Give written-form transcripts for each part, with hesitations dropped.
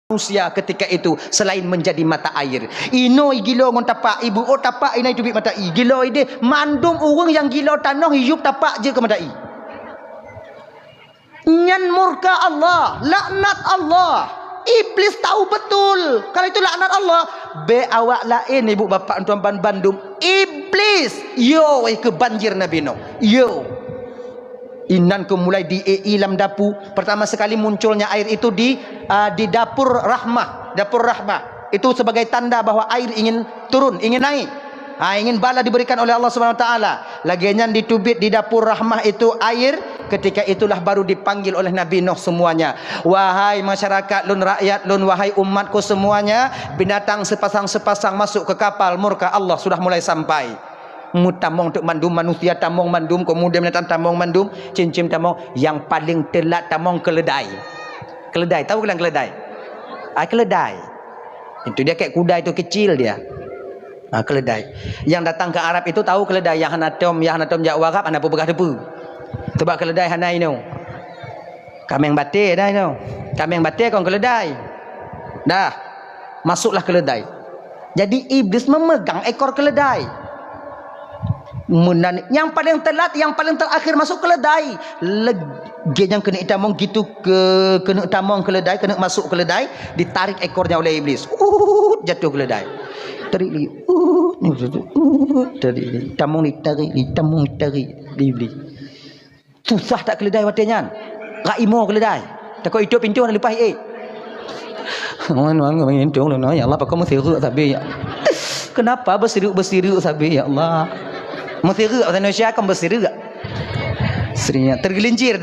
manusia ketika itu selain menjadi mata air. Inoi gilo ngon tapak ibu oh tapak inai tubik mata i. Gilo ide mandum urang yang gilo tanah hidup tapak je ke mata i. Nyan murka Allah, laknat Allah. Iblis tahu betul kalau itu laknat Allah. Be awak lain ibu bapa tuan Bandung. Iblis yo ke banjir Nabi Nuh. Yo. Inan ke mulai di ilam dapu. Pertama sekali munculnya air itu di dapur rahmah. Dapur rahmah itu sebagai tanda bahwa air ingin turun, ingin naik. Ingin bala diberikan oleh Allah Subhanahu wa taala. Lagian ditubit di dapur rahmah itu air, ketika itulah baru dipanggil oleh Nabi Nuh semuanya. Wahai masyarakat lun rakyat lun, wahai umatku semuanya, binatang sepasang-sepasang masuk ke kapal, murka Allah sudah mulai sampai. Mutamong untuk mandum, manusia tamong mandum, kemudian binatang tamong mandum, cincin tamong. Yang paling telat tamong keledai. Keledai, tahu kan keledai? Keledai. Itu dia kayak kuda itu kecil dia. Keledai. Yang datang ke Arab itu tahu keledai yang hanatom jak warap ana pegah depu. Tebak keledai hanai no. Kameng batir dah no. Kameng batir kon keledai. Dah. Masuklah keledai. Jadi iblis memegang ekor keledai. Yang paling telat, yang paling terakhir masuk keledai. Legi yang kena tamong gitu kena tamong keledai, kena masuk keledai, ditarik ekornya oleh iblis. Jatuh keledai. Tarik lagi. Tarik lagi. Tamong ni tarik ni, tamong ni tarik iblis. Susah tak keledai watenya? Raimo keledai. Takut hidup pintu nak lepas Orang mengintung lah, ya Allah, pakau mesiruk sabi. Kenapa bersiruk sabi, ya Allah? Mesiruk bahasa Indonesia kan bersiruk. Serinya tergelincir,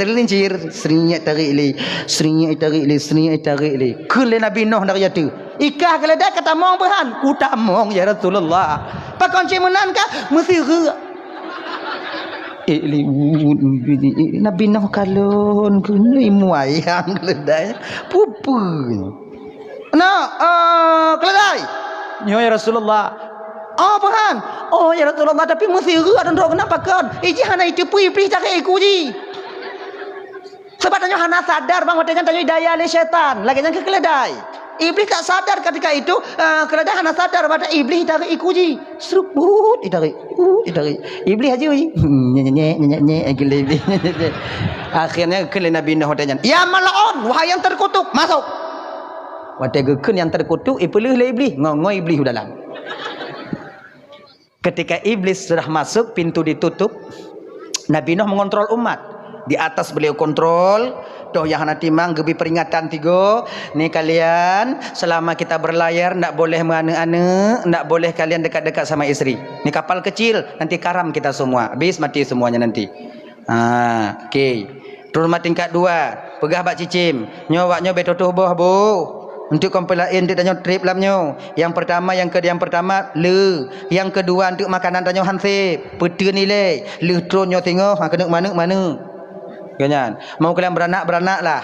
serinya tarik li, serinya tarik li. Kele Nabi Nuh dari jatuh. Ikah keledai kata mong berhan, ku tamong ya Rasulullah. Pakon cimunan ka mesiruk. Nabi Nuh kalon kena muayang keledai pupu. Keledai. Ya Rasulullah. Berhan. Ya Rasulullah, tapi mesti ada ndok kenapa kan? Iji hana itu iblis cari aku ji. Sebab tanya hana sadar bang watenya tanya daya le syaitan. Lagi yang ke keledai. Iblis tak sadar ketika itu, keledai hana sadar pada iblis cari aku ji. Seruput itari. Iblis aja ji. Nye iblis. Akhirnya ke Nabi Nuh watenya. Ya malaon, wahai yang terkutuk, masuk. Watenya ke yang terkutuk, ipelih le iblis, ngoi iblis dalam. Ketika iblis sudah masuk, pintu ditutup, Nabi Nuh mengontrol umat. Di atas beliau kontrol. Toh yang hana timang gebi peringatan 3. Ni kalian selama kita berlayar ndak boleh mengane-ane, ndak boleh kalian dekat-dekat sama isteri. Ni kapal kecil, nanti karam kita semua. Habis mati semuanya nanti. Okey. Turun tingkat 2. Pegah bak cicim. Nyowaknyo betotuh boh bu. Untuk komplain dia tanya trip lamnyo. Yang pertama le. Yang kedua untuk makanan tanya hansip. Peta nilai. Le tronyo tengok kena mana. Kanyan. Mau kalian beranak lah.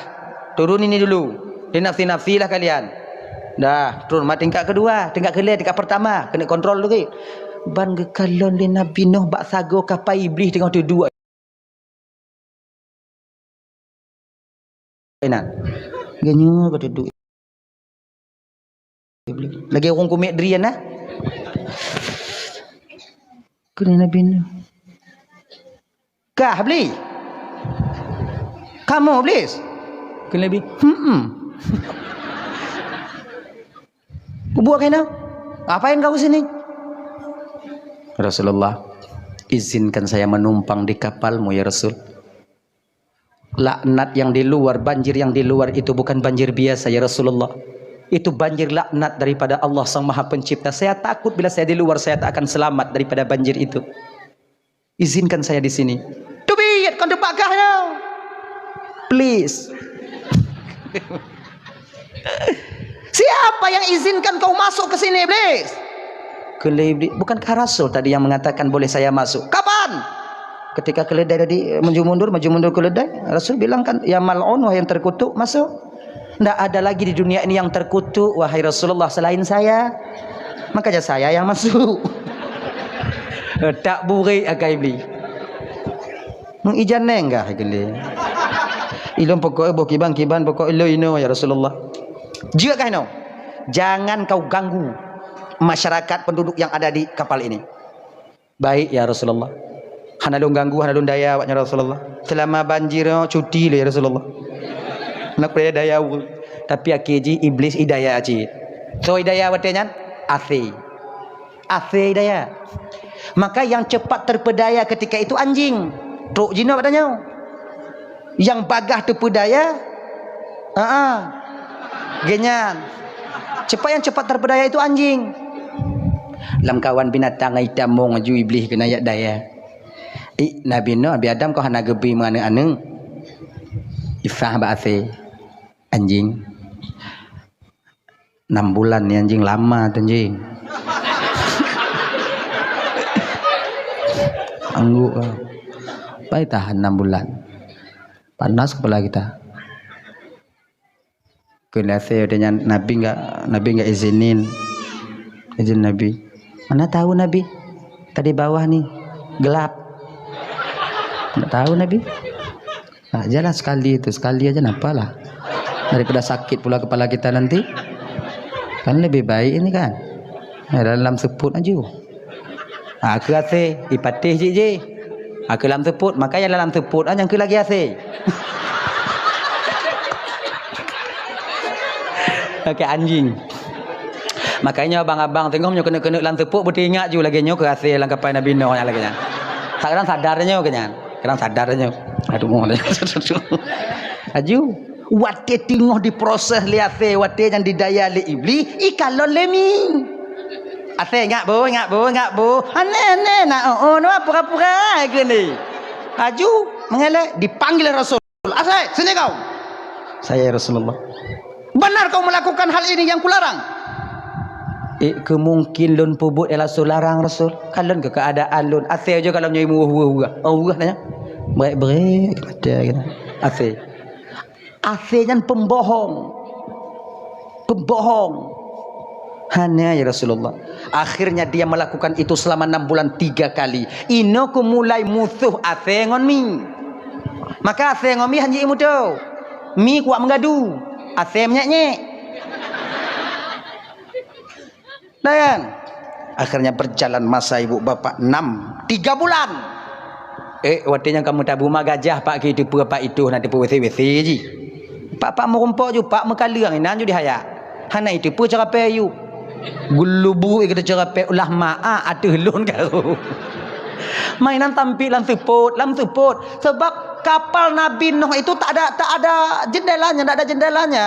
Turun ini dulu. Dia nafsi lah kalian. Dah, turun tingkat kedua, tingkat kelih, tingkat pertama kena kontrol lagi. Ban gekalon le Nabi Nuh bak sago kapal iblis tengok tu dua. Enak. Ganyo kata duduk. Lagi orang kumit derian lah. Kena Nabi Nuh. Kah beli? Kamu iblis? Kena Nabi. Buat kena? Apain kau sini? Rasulullah, izinkan saya menumpang di kapalmu ya Rasul. Laknat yang di luar, banjir yang di luar itu bukan banjir biasa ya Rasulullah. Itu banjir laknat daripada Allah Sang Maha Pencipta. Saya takut bila saya di luar saya tak akan selamat daripada banjir itu. Izinkan saya di sini. Tubit kau tepakkah ya? Please. Siapa yang izinkan kau masuk ke sini iblis? Iblis. Bukankah Rasul tadi yang mengatakan boleh saya masuk? Kapan? Ketika keledai tadi maju mundur keledai, Rasul bilang kan, ya mal'un, wahai yang terkutuk, masuk. Tidak ada lagi di dunia ini yang terkutuk, wahai Rasulullah, selain saya. Makanya saya yang masuk. Tak burik agak iblis. Mengijan nenggah gile. Ilum pokok kiban pokok ilo ino ya Rasulullah. Jika kau jangan kau ganggu masyarakat penduduk yang ada di kapal ini. Baik ya Rasulullah. Hanalun ganggu, hanalun daya awaknya Rasulullah. Selama banjir cuti lah ya Rasulullah. Nak pergi daya. Tapi akhirnya iblis hidayah aja. So hidayah watenya AC. AC hidayah. Maka yang cepat terpedaya ketika itu anjing. Truk jina katanya. Yang bagah terpedaya. Genyan. Yang cepat terpedaya itu anjing. Lam kawan binatang hitam mau ngaju iblis kena ayat daya. Nabi Nuh, Nabi Adam kau hana gebi mana-aneng. Ifrah ba'athi. Anjing. 6 bulan ni anjing lama tu anjing. Angguk kau. Baik tahan 6 bulan. Panas kepala kita. Kena saya dengan Nabi enggak izinin. Izin Nabi. Mana tahu Nabi? Tadi bawah nih gelap. Enggak tahu Nabi. Nah, jalan sekali itu, sekali aja nampalah. Daripada sakit pula kepala kita nanti. Kan lebih baik ini kan. Dalam seput aja. Aku ase ipatih je. Aku dalam seput, makanya dalam seput aja yang ke lagi ase. Pakai anjing. Makanya abang-abang tengok nyo kena dalam seput betul ingat ju lagi nyo ke ase langkapai Nabi Nuh nya lagi nya. Sekarang sadarnya kenyan. Sekarang sadarnya. Aduh mau. Aju. Wate tinggoh diproses li ase, wate yang didaya li iblis, ikalon lemi. Ase ingat bu. Ane nak no pura-pura ke ni. Aju mengelak dipanggil Rasul. Ase, sini kau. Saya Rasulullah. Benar kau melakukan hal ini yang kularang? Kemungkin lun pubut ialah sularang Rasul. Kalon ke keadaan lun. Ase aja kalau nyai muah-muah. Oh, tanya. Break ada gitu. Ase. Ase yang pembohong. Hanya ya Rasulullah. Akhirnya dia melakukan itu selama 6 bulan 3 kali. Ino ku mulai musuh ase ngon mi. Maka ase ngon mi hanji mudo. Mi kuat mengadu. Ase menyek-nyek. Dan akhirnya berjalan masa ibu bapak 3 bulan. Waktunya kamu tabu mah gajah pak gitu pak itu nanti pu WC ji. Pak mau rumpok ju pak mekalang inan ju dihaya. Hana itu pu cara payu. Gulubu kita cara pe ulah maa atuh lun kau. Mainan tampilan seput sebab kapal Nabi Nuh itu tak ada jendelanya, tak ada jendelanya.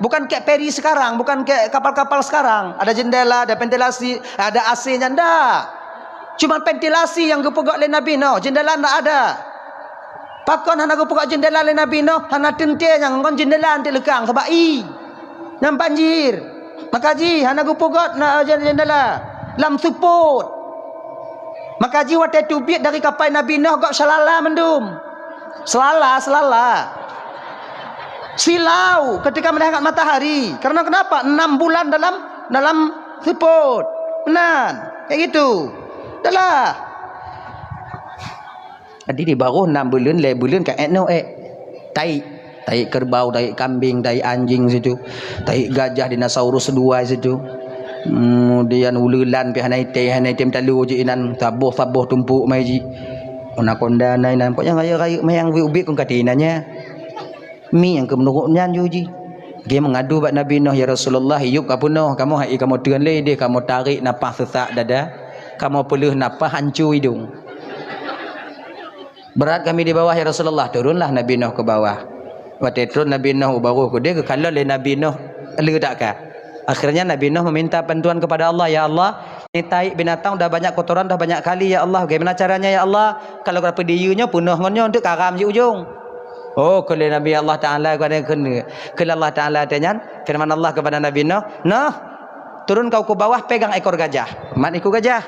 Bukan kayak peri sekarang, bukan kayak kapal-kapal sekarang. Ada jendela, ada ventilasi, ada AC-nya ndak. Cuma ventilasi yang gepegak oleh Nabi Nuh, jendela ndak ada. Pakon hana gepegak jendela oleh Nabi Nuh, hana tentir yang ngon jendela nanti lekang sebab yang banjir. Maka ji hana gepegak na jendela lam support. Maka ji waktu tubit dari kapal Nabi Nuh gak selala mendum. Selala. Silau ketika melihat matahari. Karena kenapa? 6 bulan dalam support. Benar. Kayak gitu. Dahlah. Jadi di baru 6 bulan, 5 bulan kat etno tai kerbau, tai kambing, tai anjing situ. Tai gajah dinosaurus 2 situ. Kemudian ululan pi hanai tem talu je inan sabuh tumpuk mai ji. Anaconda nai nampaknya raya mayang ubik kun katinanya. Mi yang kemenurutnya juji. Dia mengadu buat Nabi Nuh, ya Rasulullah, hidup kamu Nuh, kamu tuan le dia, kamu tarik napas sesak dada, kamu peluh napas hancur hidung. Berat kami di bawah ya Rasulullah, turunlah Nabi Nuh ke bawah. Waktu turun Nabi Nuh baru ke dia, kalau le Nabi Nuh le takkah. Akhirnya Nabi Nuh meminta bantuan kepada Allah, ya Allah, ini tai binatang dah banyak kotoran dah banyak kali ya Allah, bagaimana caranya ya Allah? Kalau berapa diunya penuh ngonyo untuk karam di ujung. Oh, kalau Nabi Allah Ta'ala kalau Allah Ta'ala tanya firman Allah kepada Nabi Nuh, turun kau ke bawah, pegang ekor gajah. Mat ekor gajah.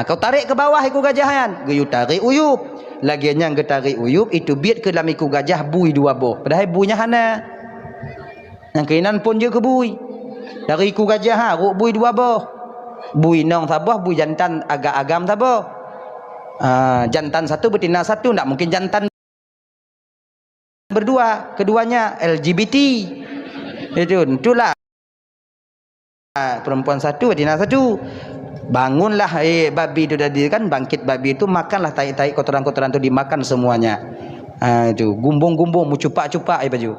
Kau tarik ke bawah ekor gajahan. Gayu tarik uyup. Lagiannya yang tarik uyup itu biat ke dalam ekor gajah bui 2 boh. Padahal buinya hana. Yang keinan pun je ke bui. Dari ekor gajah ruk bui 2 boh. Bui nong sabah, bui jantan agak-agam sabah. Jantan 1 betina 1, tak mungkin jantan berdua, keduanya LGBT. Itulah perempuan satu, betina satu. Bangunlah babi itu tadi kan, bangkit babi itu, makanlah tai-tai kotoran-kotoran itu, dimakan semuanya. Itu gumbung-gumbung, mucupak-cupak baju.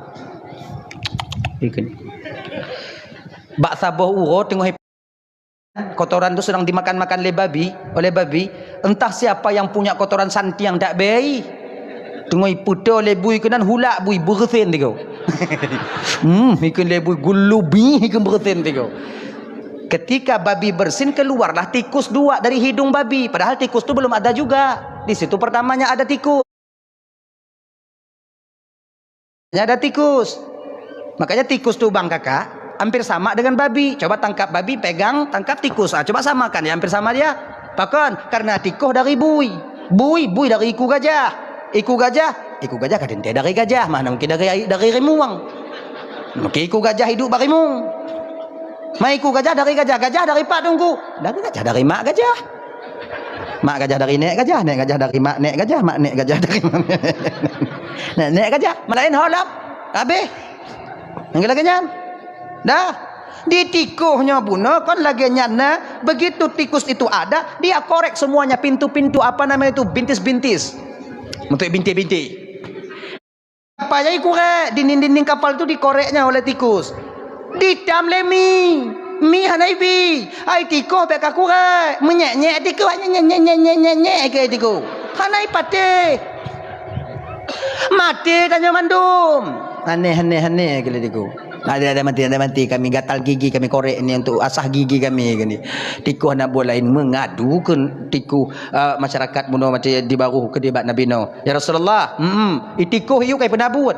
Ikan. Bak saboh uro tengok kotoran itu sedang dimakan-makan oleh babi. Entah siapa yang punya kotoran santi yang tak baik. Tengok puto oleh bui kenan hulak bui bersin tiga. Ikan lebui gulubi ikan bersin tiga. Ketika babi bersin, keluarlah tikus 2 dari hidung babi. Padahal tikus itu belum ada juga. Di situ pertamanya ada tikus. Ada tikus. Makanya tikus itu bang kakak hampir sama dengan babi. Coba tangkap babi, pegang, tangkap tikus. Coba samakan ya, hampir sama dia. Bahkan karena tikus dari bui dari iku gajah. Iku gajah kadang dari gajah. Mana mungkin dari rimuang. Mungkin iku gajah hidup barimung. Maiku gajah dari dari pak tunggu. Dari gajah dari mak gajah. Mak gajah dari nek gajah dari mak nek gajah dari nek gajah. Malain holap. Habis. Yang lagi nyan. Dah. Di tikuhnya bunuh kan lagi nyana. Begitu tikus itu ada, dia korek semuanya pintu-pintu apa namanya itu, bintis-bintis. Untuk binti-binti. Apa ya korek di dinding kapal itu dikoreknya oleh tikus. Ditam lemi mi hanaibi ai tiko pe kakure menyek-nyek tiko nyek ke tiko hanai pate mati tanya mandum aneh ke tiko ada mati kami gatal gigi kami korek ini untuk asah gigi kami gini tiko nak bolain mengadu ke tiko masyarakat muno macam di baru ke debat Nabi no ya Rasulullah itiko hiu kai penabut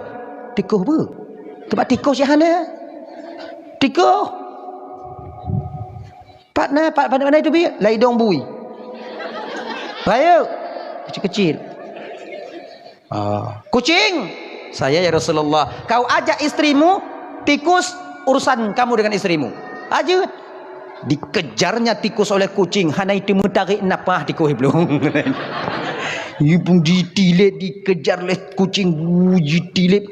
tiko bu tempat tiko syahana tiko pat mana itu bi lai dong bui ayo kecil kucing saya ya Rasulullah kau ajak istrimu tikus urusan kamu dengan istrimu aja dikejarnya tikus oleh kucing hana itu mutarik napah tikus belum ibu ditilik dikejar oleh kucing ditilik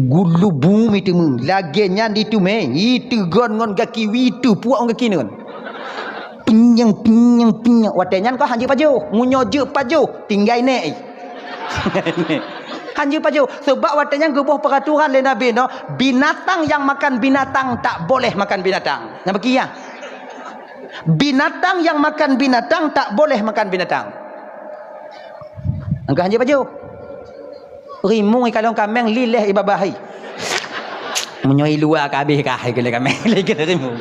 gulu bumi itu laginya itu itu gon kaki itu puak kaki ni pinyang watenyan kau hanji paju munyoje paju tinggal ni hanji paju sebab watenyan gebuh peraturan le Nabi no binatang yang makan binatang tak boleh makan binatang nak bagi ya binatang yang makan binatang tak boleh makan binatang. Angkat hanji baju. Rimung kalau kameng lileh ibabahai. Menyoi luar ke habis kah kele kameng lagi rimung.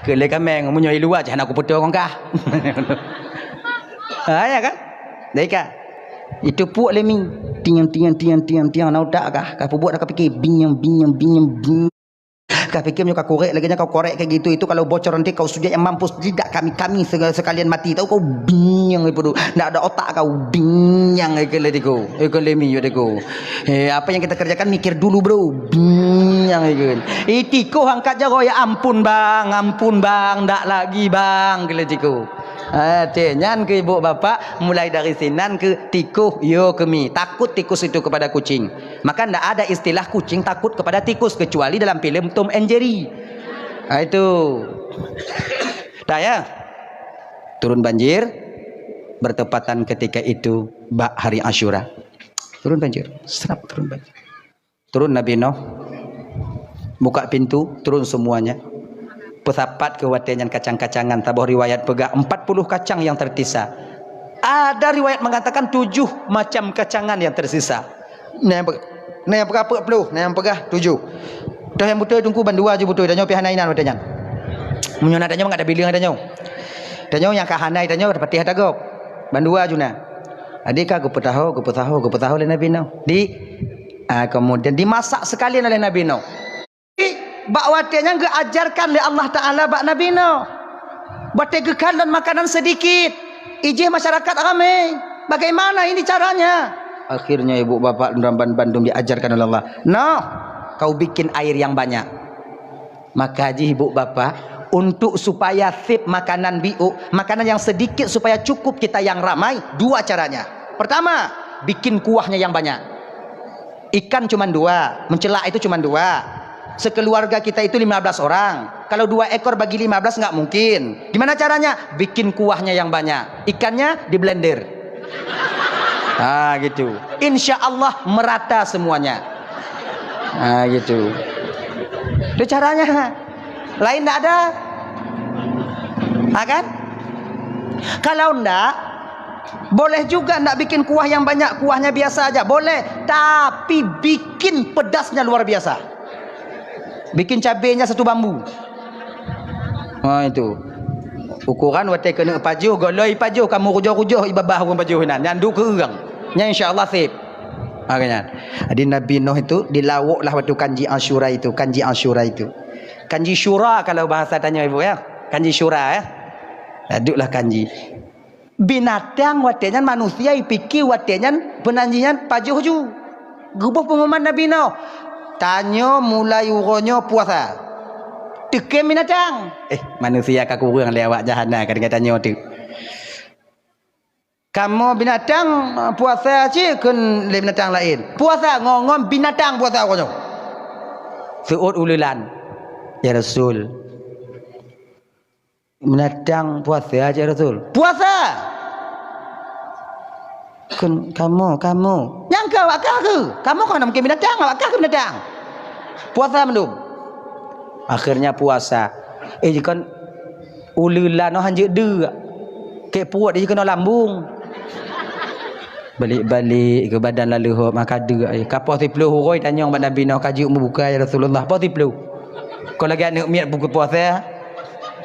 Kele kameng menyoi luar jangan aku putus orang kah. Ya kan? Deika. Itu puak lemi tiang nau tak kah? Kau buat nak fikir binyang. Kau fikir kau korek lagi kau korek kayak gitu itu kalau bocor nanti kau sudah yang mampus tidak kami sekalian mati tahu kau binyang itu tidak ada otak kau binyang lemi apa yang kita kerjakan mikir dulu bro binyang itiko angkat jago ya ampun bang ndak lagi bang keletiku nyan ke ibu bapak mulai dari sinan ke tikus yo kemi takut tikus itu kepada kucing maka ndak ada istilah kucing takut kepada tikus kecuali dalam film Tom and Jerry itu dah ya turun banjir bertepatan ketika itu hari Asyura turun banjir turun Nabi Nuh buka pintu turun semuanya pesapat ke watenyan kacang-kacangan tabuh riwayat pegah 40 kacang yang tersisa ada riwayat mengatakan 7 macam kacangan yang tersisa yang berapa puluh yang pegah 7 dah yang betul tunggu bandua je betul danyo pi hanainan watenyan munyona danyo enggak ada bilang danyo yang kahanai danyo dapat ada gop bandua juna adika go petaho le Nabi Nuh kemudian dimasak sekalian oleh Nabi Nuh bak watenya geajarkan oleh Allah Ta'ala bak Nabi Nuh bate gekalan makanan sedikit ijih masyarakat ramai bagaimana ini caranya akhirnya ibu bapak Bandung diajarkan oleh Allah kau bikin air yang banyak maka haji ibu bapak untuk supaya sip makanan makanan yang sedikit supaya cukup kita yang ramai 2 caranya pertama bikin kuahnya yang banyak Ikan cuma 2, mencelak itu cuma 2. Sekeluarga kita itu 15 orang. Kalau 2 ekor bagi 15 nggak mungkin. Gimana caranya? Bikin kuahnya yang banyak. Ikannya di blender. Gitu. Insya Allah merata semuanya. Gitu. Itu caranya. Lain nggak ada. Kan? Kalau enggak, boleh juga enggak bikin kuah yang banyak, kuahnya biasa aja, boleh. Tapi bikin pedasnya luar biasa. Bikin cabenya 1 bambu. Itu. Ukuran wate kena pajuh, goloi pajuh, kamu rujuh-rujuh ibabah orang pajuh nan. Nyandu ke orang. Nya insya-Allah sip. Kan. Jadi Nabi Nuh itu dilawuklah waktu kanji Asyura itu, kanji Asyura itu. Kanji Syura kalau bahasa tanya ibu ya. Kanji Syura ya. Duduklah kanji. Binatang watenya manusia ipiki watenya penanjian pajuh ju. Gubuh pengumuman Nabi Nuh. Tanya mulai uronyo puasa. Tekem binatang. Manusia ka kurang lewat jahanam kata tanya tu. Kamu binatang puasa aje kun le binatang lain. Puasa ngongom binatang puasa uronyo. Seut ululan. Ya Rasul. Binatang puasa aja Rasul. Puasa. Kun kamu yang kau akak ke? Kamu kan nak binatang, akak ke binatang? Puasa belum? Akhirnya puasa. Kan ululan no hanjek de. Kek puat dia kena lambung. Balik-balik ke badan lalu maka de. Kapo 10 huroi tanya orang Nabi Nuh kaji membuka ya Rasulullah. Apa 10? Kau lagi anak miat buku puasa.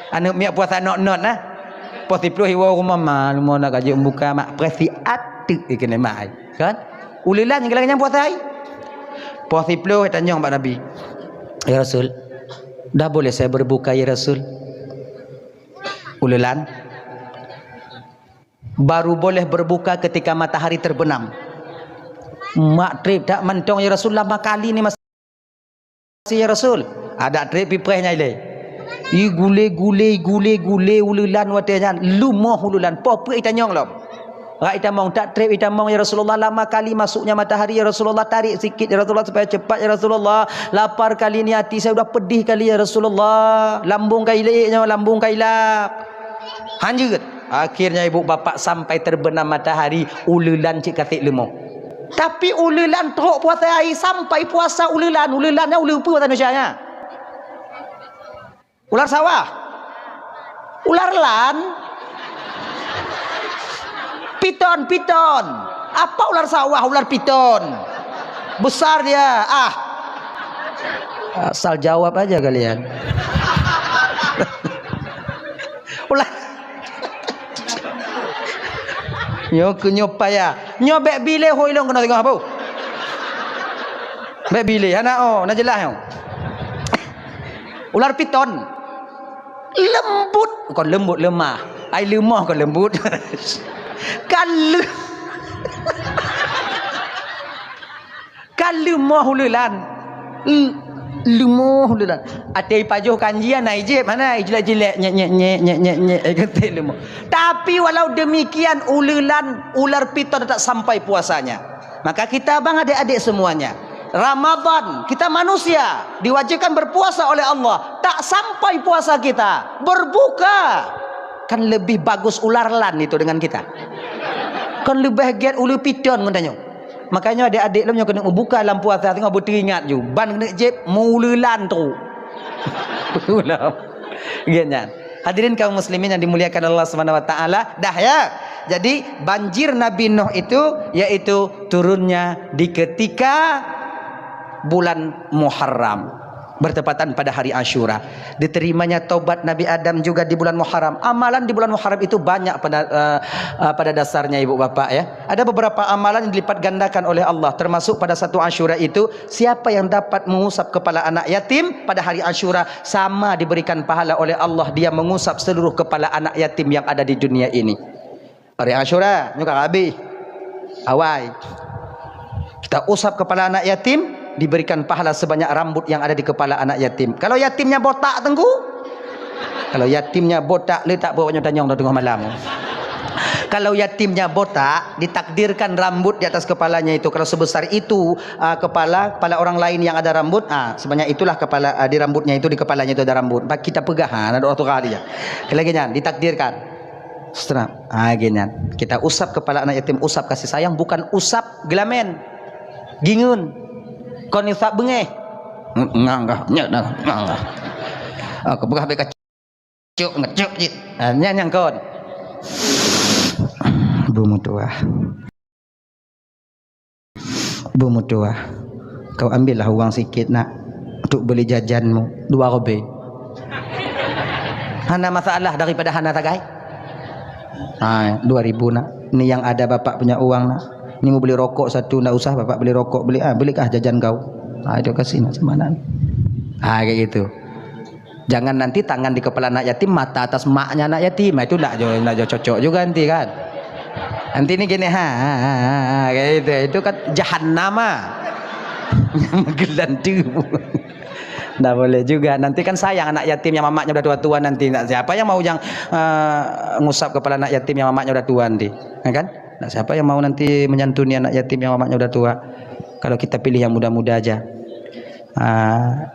Anak miat puasa not-not nah. Apa 10 hiwa rumah mal mau nak kaji membuka mak presiat kena mai kan ulilan yang gelangnya puasa ai posiplo tanya Pak Nabi ya Rasul dah boleh saya berbuka ya Rasul ulilan baru boleh berbuka ketika matahari terbenam maghrib tak mentong ya Rasul lama kali ni masih ya Rasul ada trip piprehnya ile gule ulilan watenya lumoh ulilan popo itanyong lom. Ita mong tak trip ita mong ya Rasulullah lama kali masuknya matahari ya Rasulullah tarik sikit ya Rasulullah supaya cepat ya Rasulullah lapar kali ni hati saya sudah pedih kali ya Rasulullah lambung kailaknya lambung kailak hanjut akhirnya ibu bapak sampai terbenam matahari ululan cik katik lemah tapi ululan teruk puasa air sampai puasa ululannya ulu apa Indonesia nya ular sawah ular lan piton. Apa ular sawah, ular piton? Besar dia. Asal jawab aja kalian. Ular. Nyo kenyopaya. Nyo bek bile hoilong kena tengok apa? Bek bile anak nak jelas yo. Ular piton. Lembut, kon lembut lemah. Ai lemah kon lembut. Kalau mohululan lumuhululan atai pajuh kanjian naijib mana jelek-jelek nyek kata lemah tapi walau demikian ular piton tak sampai puasanya maka kita bang adik-adik semuanya Ramadan kita manusia diwajibkan berpuasa oleh Allah tak sampai puasa kita berbuka kan lebih bagus ular lan itu dengan kita kan lebih giat ulu piton katanya makanya adik-adik lu kena buka dalam puasa tengok beringat ju ban kena jeb mululan tu ulam giatnya hadirin kaum muslimin yang dimuliakan Allah Subhanahu wa taala dah ya jadi banjir Nabi Nuh itu yaitu turunnya di ketika bulan Muharram bertepatan pada hari Asyura diterimanya taubat Nabi Adam juga di bulan Muharram amalan di bulan Muharram itu banyak pada dasarnya ibu bapak ya ada beberapa amalan yang dilipat gandakan oleh Allah termasuk pada satu Asyura itu siapa yang dapat mengusap kepala anak yatim pada hari Asyura sama diberikan pahala oleh Allah dia mengusap seluruh kepala anak yatim yang ada di dunia ini hari Asyura nyuka habis awal kita usap kepala anak yatim diberikan pahala sebanyak rambut yang ada di kepala anak yatim. Kalau yatimnya botak tengku, kalau yatimnya botak letak bawahnya tanyong dah tengah malam. Kalau yatimnya botak, ditakdirkan rambut di atas kepalanya itu kalau sebesar itu kepala orang lain yang ada rambut, sebanyak itulah kepala di rambutnya itu, di kepalanya itu ada rambut. Kita pegang, ada waktu kali ya. Lagi ditakdirkan. Setelah, gini, kita usap kepala anak yatim, usap kasih sayang, bukan usap gelamen, gingun, kon usap bengeh, enggak, aku pegang beka cuk ngecuk, nyang kon. Bu mutua, kau ambillah uang sikit nak untuk beli jajanmu 2 robe. Hana masalah daripada hana tagai. 2.000 nak. Ini yang ada bapak punya uang nak. Ini mau beli rokok 1, nak usah bapak beli rokok, belikah jajan kau. Itu kasih nak semanan. Kayak gitu. Jangan nanti tangan di kepala anak yatim, mata atas maknya anak yatim. Itu nak cocok juga nanti kan. Nanti ini gini, kayak gitu. Itu kan jahannama. Menggelandu. Nggak boleh juga. Nanti kan sayang anak yatim yang mamaknya udah tua-tua nanti. Siapa yang mau yang ngusap kepala anak yatim yang mamaknya udah tua nanti? Kan? Nah, siapa yang mau nanti menyantuni anak yatim yang mamaknya udah tua? Kalau kita pilih yang muda-muda aja.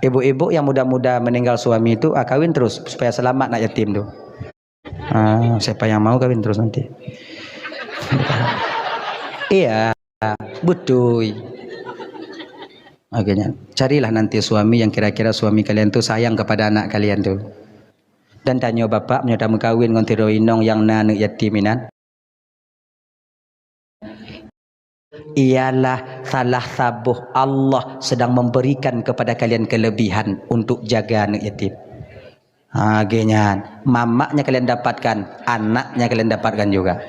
Ibu-ibu yang muda-muda meninggal suami itu kawin terus supaya selamat anak yatim tuh. Siapa yang mau kawin terus nanti? Iya, betul. Makanya carilah nanti suami yang kira-kira suami kalian tuh sayang kepada anak kalian tuh. Dan tanya bapak menyodam kawin ngon tiro inong yang nanu yatiminan. Ialah salah sabuh Allah sedang memberikan kepada kalian kelebihan untuk jaga anak yatim. Genyan, mamaknya kalian dapatkan, anaknya kalian dapatkan juga.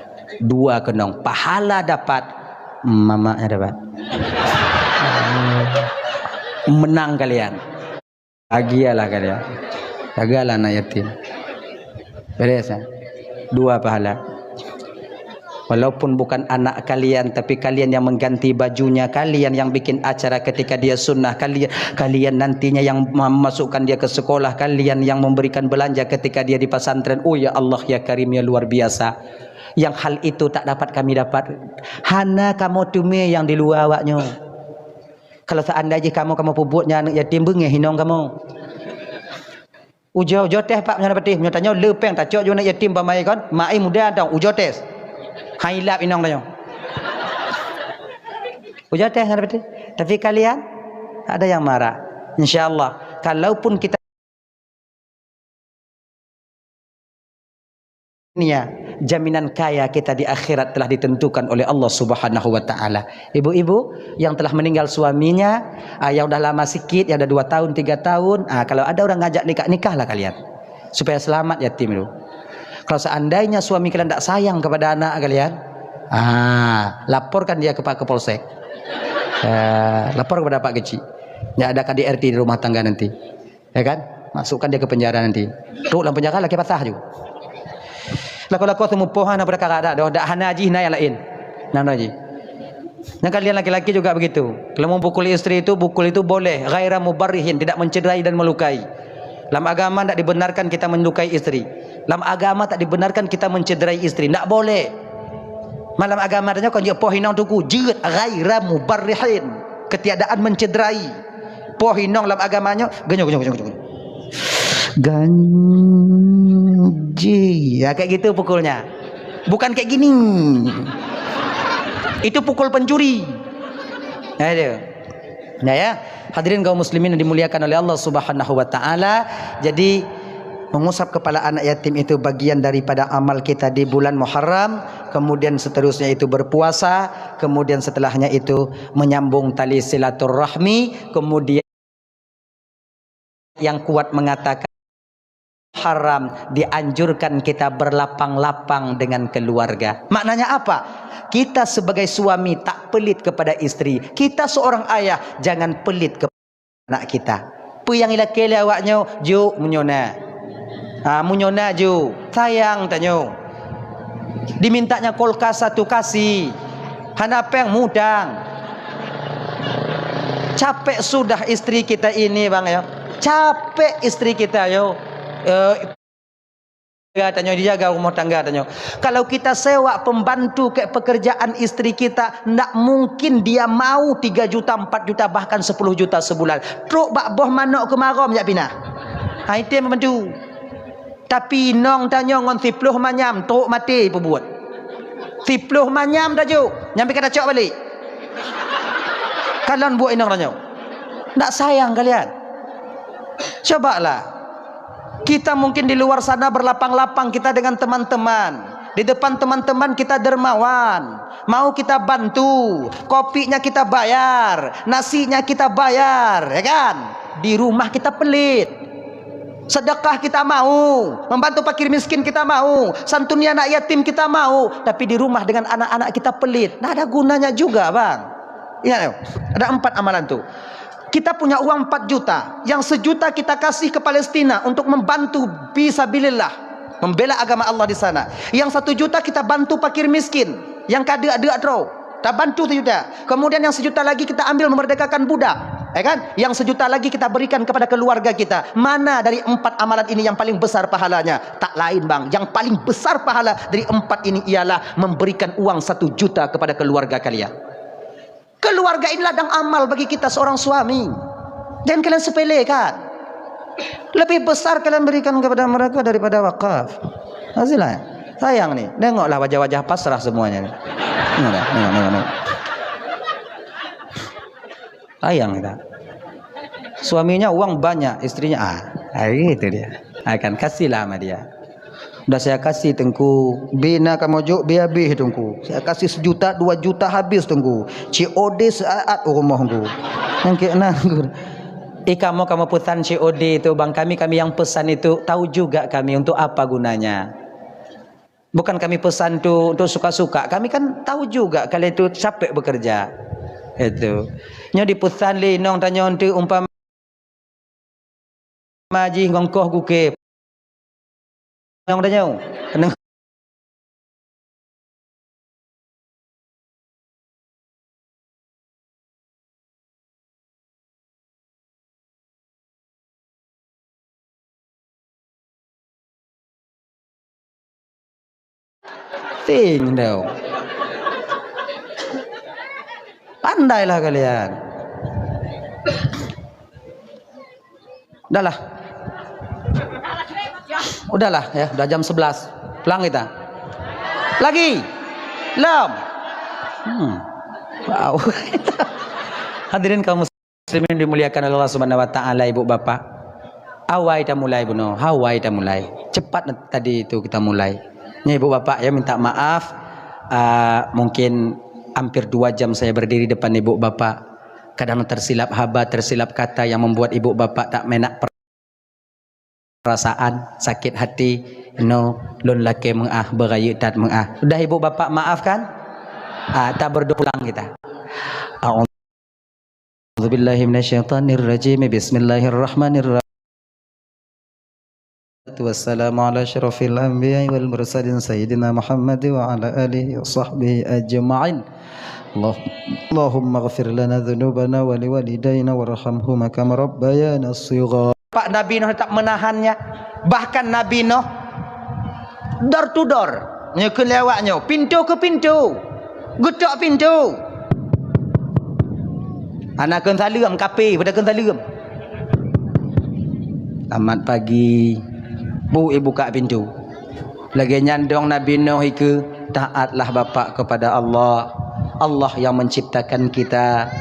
2 kenong, pahala dapat, mamaknya dapat. Menang kalian. Bahagialah kalian. Jagalah anak yatim. Beres ya? 2 pahala. Walaupun bukan anak kalian, tapi kalian yang mengganti bajunya, kalian yang bikin acara ketika dia sunnah, kalian nantinya yang memasukkan dia ke sekolah, kalian yang memberikan belanja ketika dia di pesantren. Oh ya Allah ya Karim ya luar biasa. Yang hal itu tak dapat kami dapat. Hana kamu tume yang di luar awaknya. Kalau seandainya kamu puputnya anak yatim bengeh hinong kamu. Ujo teh pak menyana petih menyatanya lepeng tak cok anak yatim pamai kan. Mai muda tau ujo tes. Hailap inong tanya. Ujo teh menyana petih. Tapi kalian ada yang marah. Insyaallah kalaupun kita jaminan kaya kita di akhirat telah ditentukan oleh Allah Subhanahu wa taala. Ibu-ibu yang telah meninggal suaminya, yang udah lama sikit, yang udah 2 tahun, 3 tahun, kalau ada orang ngajak nikahlah kalian. Supaya selamat yatim itu. Kalau seandainya suami kalian tak sayang kepada anak kalian, laporkan dia ke Pak Kapolsek. Lapor kepada Pak Kecil. Ya ada KDRT di rumah tangga nanti. Ya kan? Masukkan dia ke penjara nanti. Tuh dalam penjara lagi patah juga. Lako-lako semua pohon pada kakak dah hana haji hina yang lain. Nana haji. Dan kalian laki-laki juga begitu. Kalau mau pukul istri itu, pukul itu boleh. Ghaira mubarrihin, tidak mencederai dan melukai. Dalam agama tidak dibenarkan kita melukai istri. Dalam agama tak dibenarkan kita mencederai istri. Tak boleh. Malam agama tanya kau dia pohinong tuku jeut ghaira mubarrihin. Ketiadaan mencederai. Pohinong dalam agamanya genyo. Ganji ya kayak gitu pukulnya, bukan kayak gini. Itu pukul pencuri. Nah ya hadirin kaum muslimin yang dimuliakan oleh Allah Subhanahu wa taala. Jadi mengusap kepala anak yatim itu bagian daripada amal kita di bulan Muharram. Kemudian seterusnya itu berpuasa. Kemudian setelahnya itu menyambung tali silaturahmi. Kemudian yang kuat mengatakan haram, dianjurkan kita berlapang-lapang dengan keluarga. Maknanya apa? Kita sebagai suami tak pelit kepada istri. Kita seorang ayah jangan pelit kepada anak kita. Apa yang ilakele awaknya ju munyona. Munyona ju sayang tanyo. Dimintanya kulkas 1 kasih. Hanapeng mudang. Capek sudah istri kita ini bang ya. Capek istri kita yo. tanya dijaga rumah tangga tanya. Kalau kita sewa pembantu ke pekerjaan istri kita, nak mungkin dia mau 3 juta, 4 juta, bahkan 10 juta sebulan. Truk bak boh manok ke marom jak pinah. Ha itu pembantu. Tapi nong tanya ngon 10 manyam truk mati perbuat. 10 manyam tajuk. Nyampe kata cok balik. Kalian buat inang tanya. Nak sayang kalian. Cobalah. Kita mungkin di luar sana berlapang-lapang kita dengan teman-teman. Di depan teman-teman kita dermawan. Mau kita bantu. Kopinya kita bayar. Nasinya kita bayar. Ya kan? Di rumah kita pelit. Sedekah kita mau. Membantu fakir miskin kita mau. Santuni anak yatim kita mau. Tapi di rumah dengan anak-anak kita pelit. Nah ada gunanya juga bang. Ingat ada 4 amalan tuh. Kita punya uang 4 juta. Yang 1 juta kita kasih ke Palestina untuk membantu fisabilillah, membela agama Allah di sana. Yang 1 juta kita bantu fakir miskin yang kada-ada tro. Kita bantu 1 juta. Kemudian yang 1 juta lagi kita ambil memerdekakan budak. Ya kan? Yang 1 juta lagi kita berikan kepada keluarga kita. Mana dari 4 amalan ini yang paling besar pahalanya? Tak lain bang. Yang paling besar pahala dari 4 ini ialah memberikan uang 1 juta kepada keluarga kalian. Keluarga ini ladang amal bagi kita seorang suami. Jangan kalian sepelekan. Lebih besar kalian berikan kepada mereka daripada wakaf. Hasilnya sayang nih. Tengoklah wajah-wajah pasrah semuanya. Tengok. Sayang kita. Suaminya uang banyak, istrinya itu dia. Akan kasihlah sama dia. Dah saya kasih tengku, bina kamu juk biar tengku. Saya kasih 1 juta, 2 juta habis tengku. COD saat rumah tengku. Nangkek nanggur. Kamu pesan COD itu bang, kami yang pesan itu tahu juga kami untuk apa gunanya. Bukan kami pesan tu untuk suka-suka. Kami kan tahu juga kalau itu capek bekerja. Itu. Nyo dipesan li nong tanya untuk umpama maji ngongkoh guke. Yang udah jauh, tenang. Ting dah. Pandailah kalian. Udahlah. Udahlah ya, udah jam 11. Pulang kita. Lagi. Belum. Wow. Hadirin kaum muslimin dimuliakan Allah Subhanahu wa taala, ibu bapak. Awai dah mulai buno, hawai dah mulai. Cepat tadi itu kita mulai. Ya ibu bapak ya minta maaf. Mungkin hampir 2 jam saya berdiri depan ibu bapak. Kadang tersilap haba, tersilap kata yang membuat ibu bapak tak menak perasaan, sakit hati, lon laki mengah, berayut tat mengah. Sudah ibu bapak maafkan? Tak berdoa pulang kita. A'udzubillahi minasyaitonirrajim. Bismillahirrahmanirrahim. Wassalamu ala asyrafil anbiya'i wal mursalin sayyidina Muhammad wa ala alihi wa sahbihi ajma'in. Allahumma ighfir lana dhunubana wa liwalidayna warhamhuma kama rabbayana shighara. Pak Nabi Nuh tak menahannya. Bahkan Nabi Nuh door to door, nyekun lewatnya, pintu ke pintu, getok pintu. Anak kan salam kape pada kan salam. Selamat pagi. Bu ibu buka pintu. Lagi nyandong Nabi Nuh itu taatlah bapak kepada Allah. Allah yang menciptakan kita.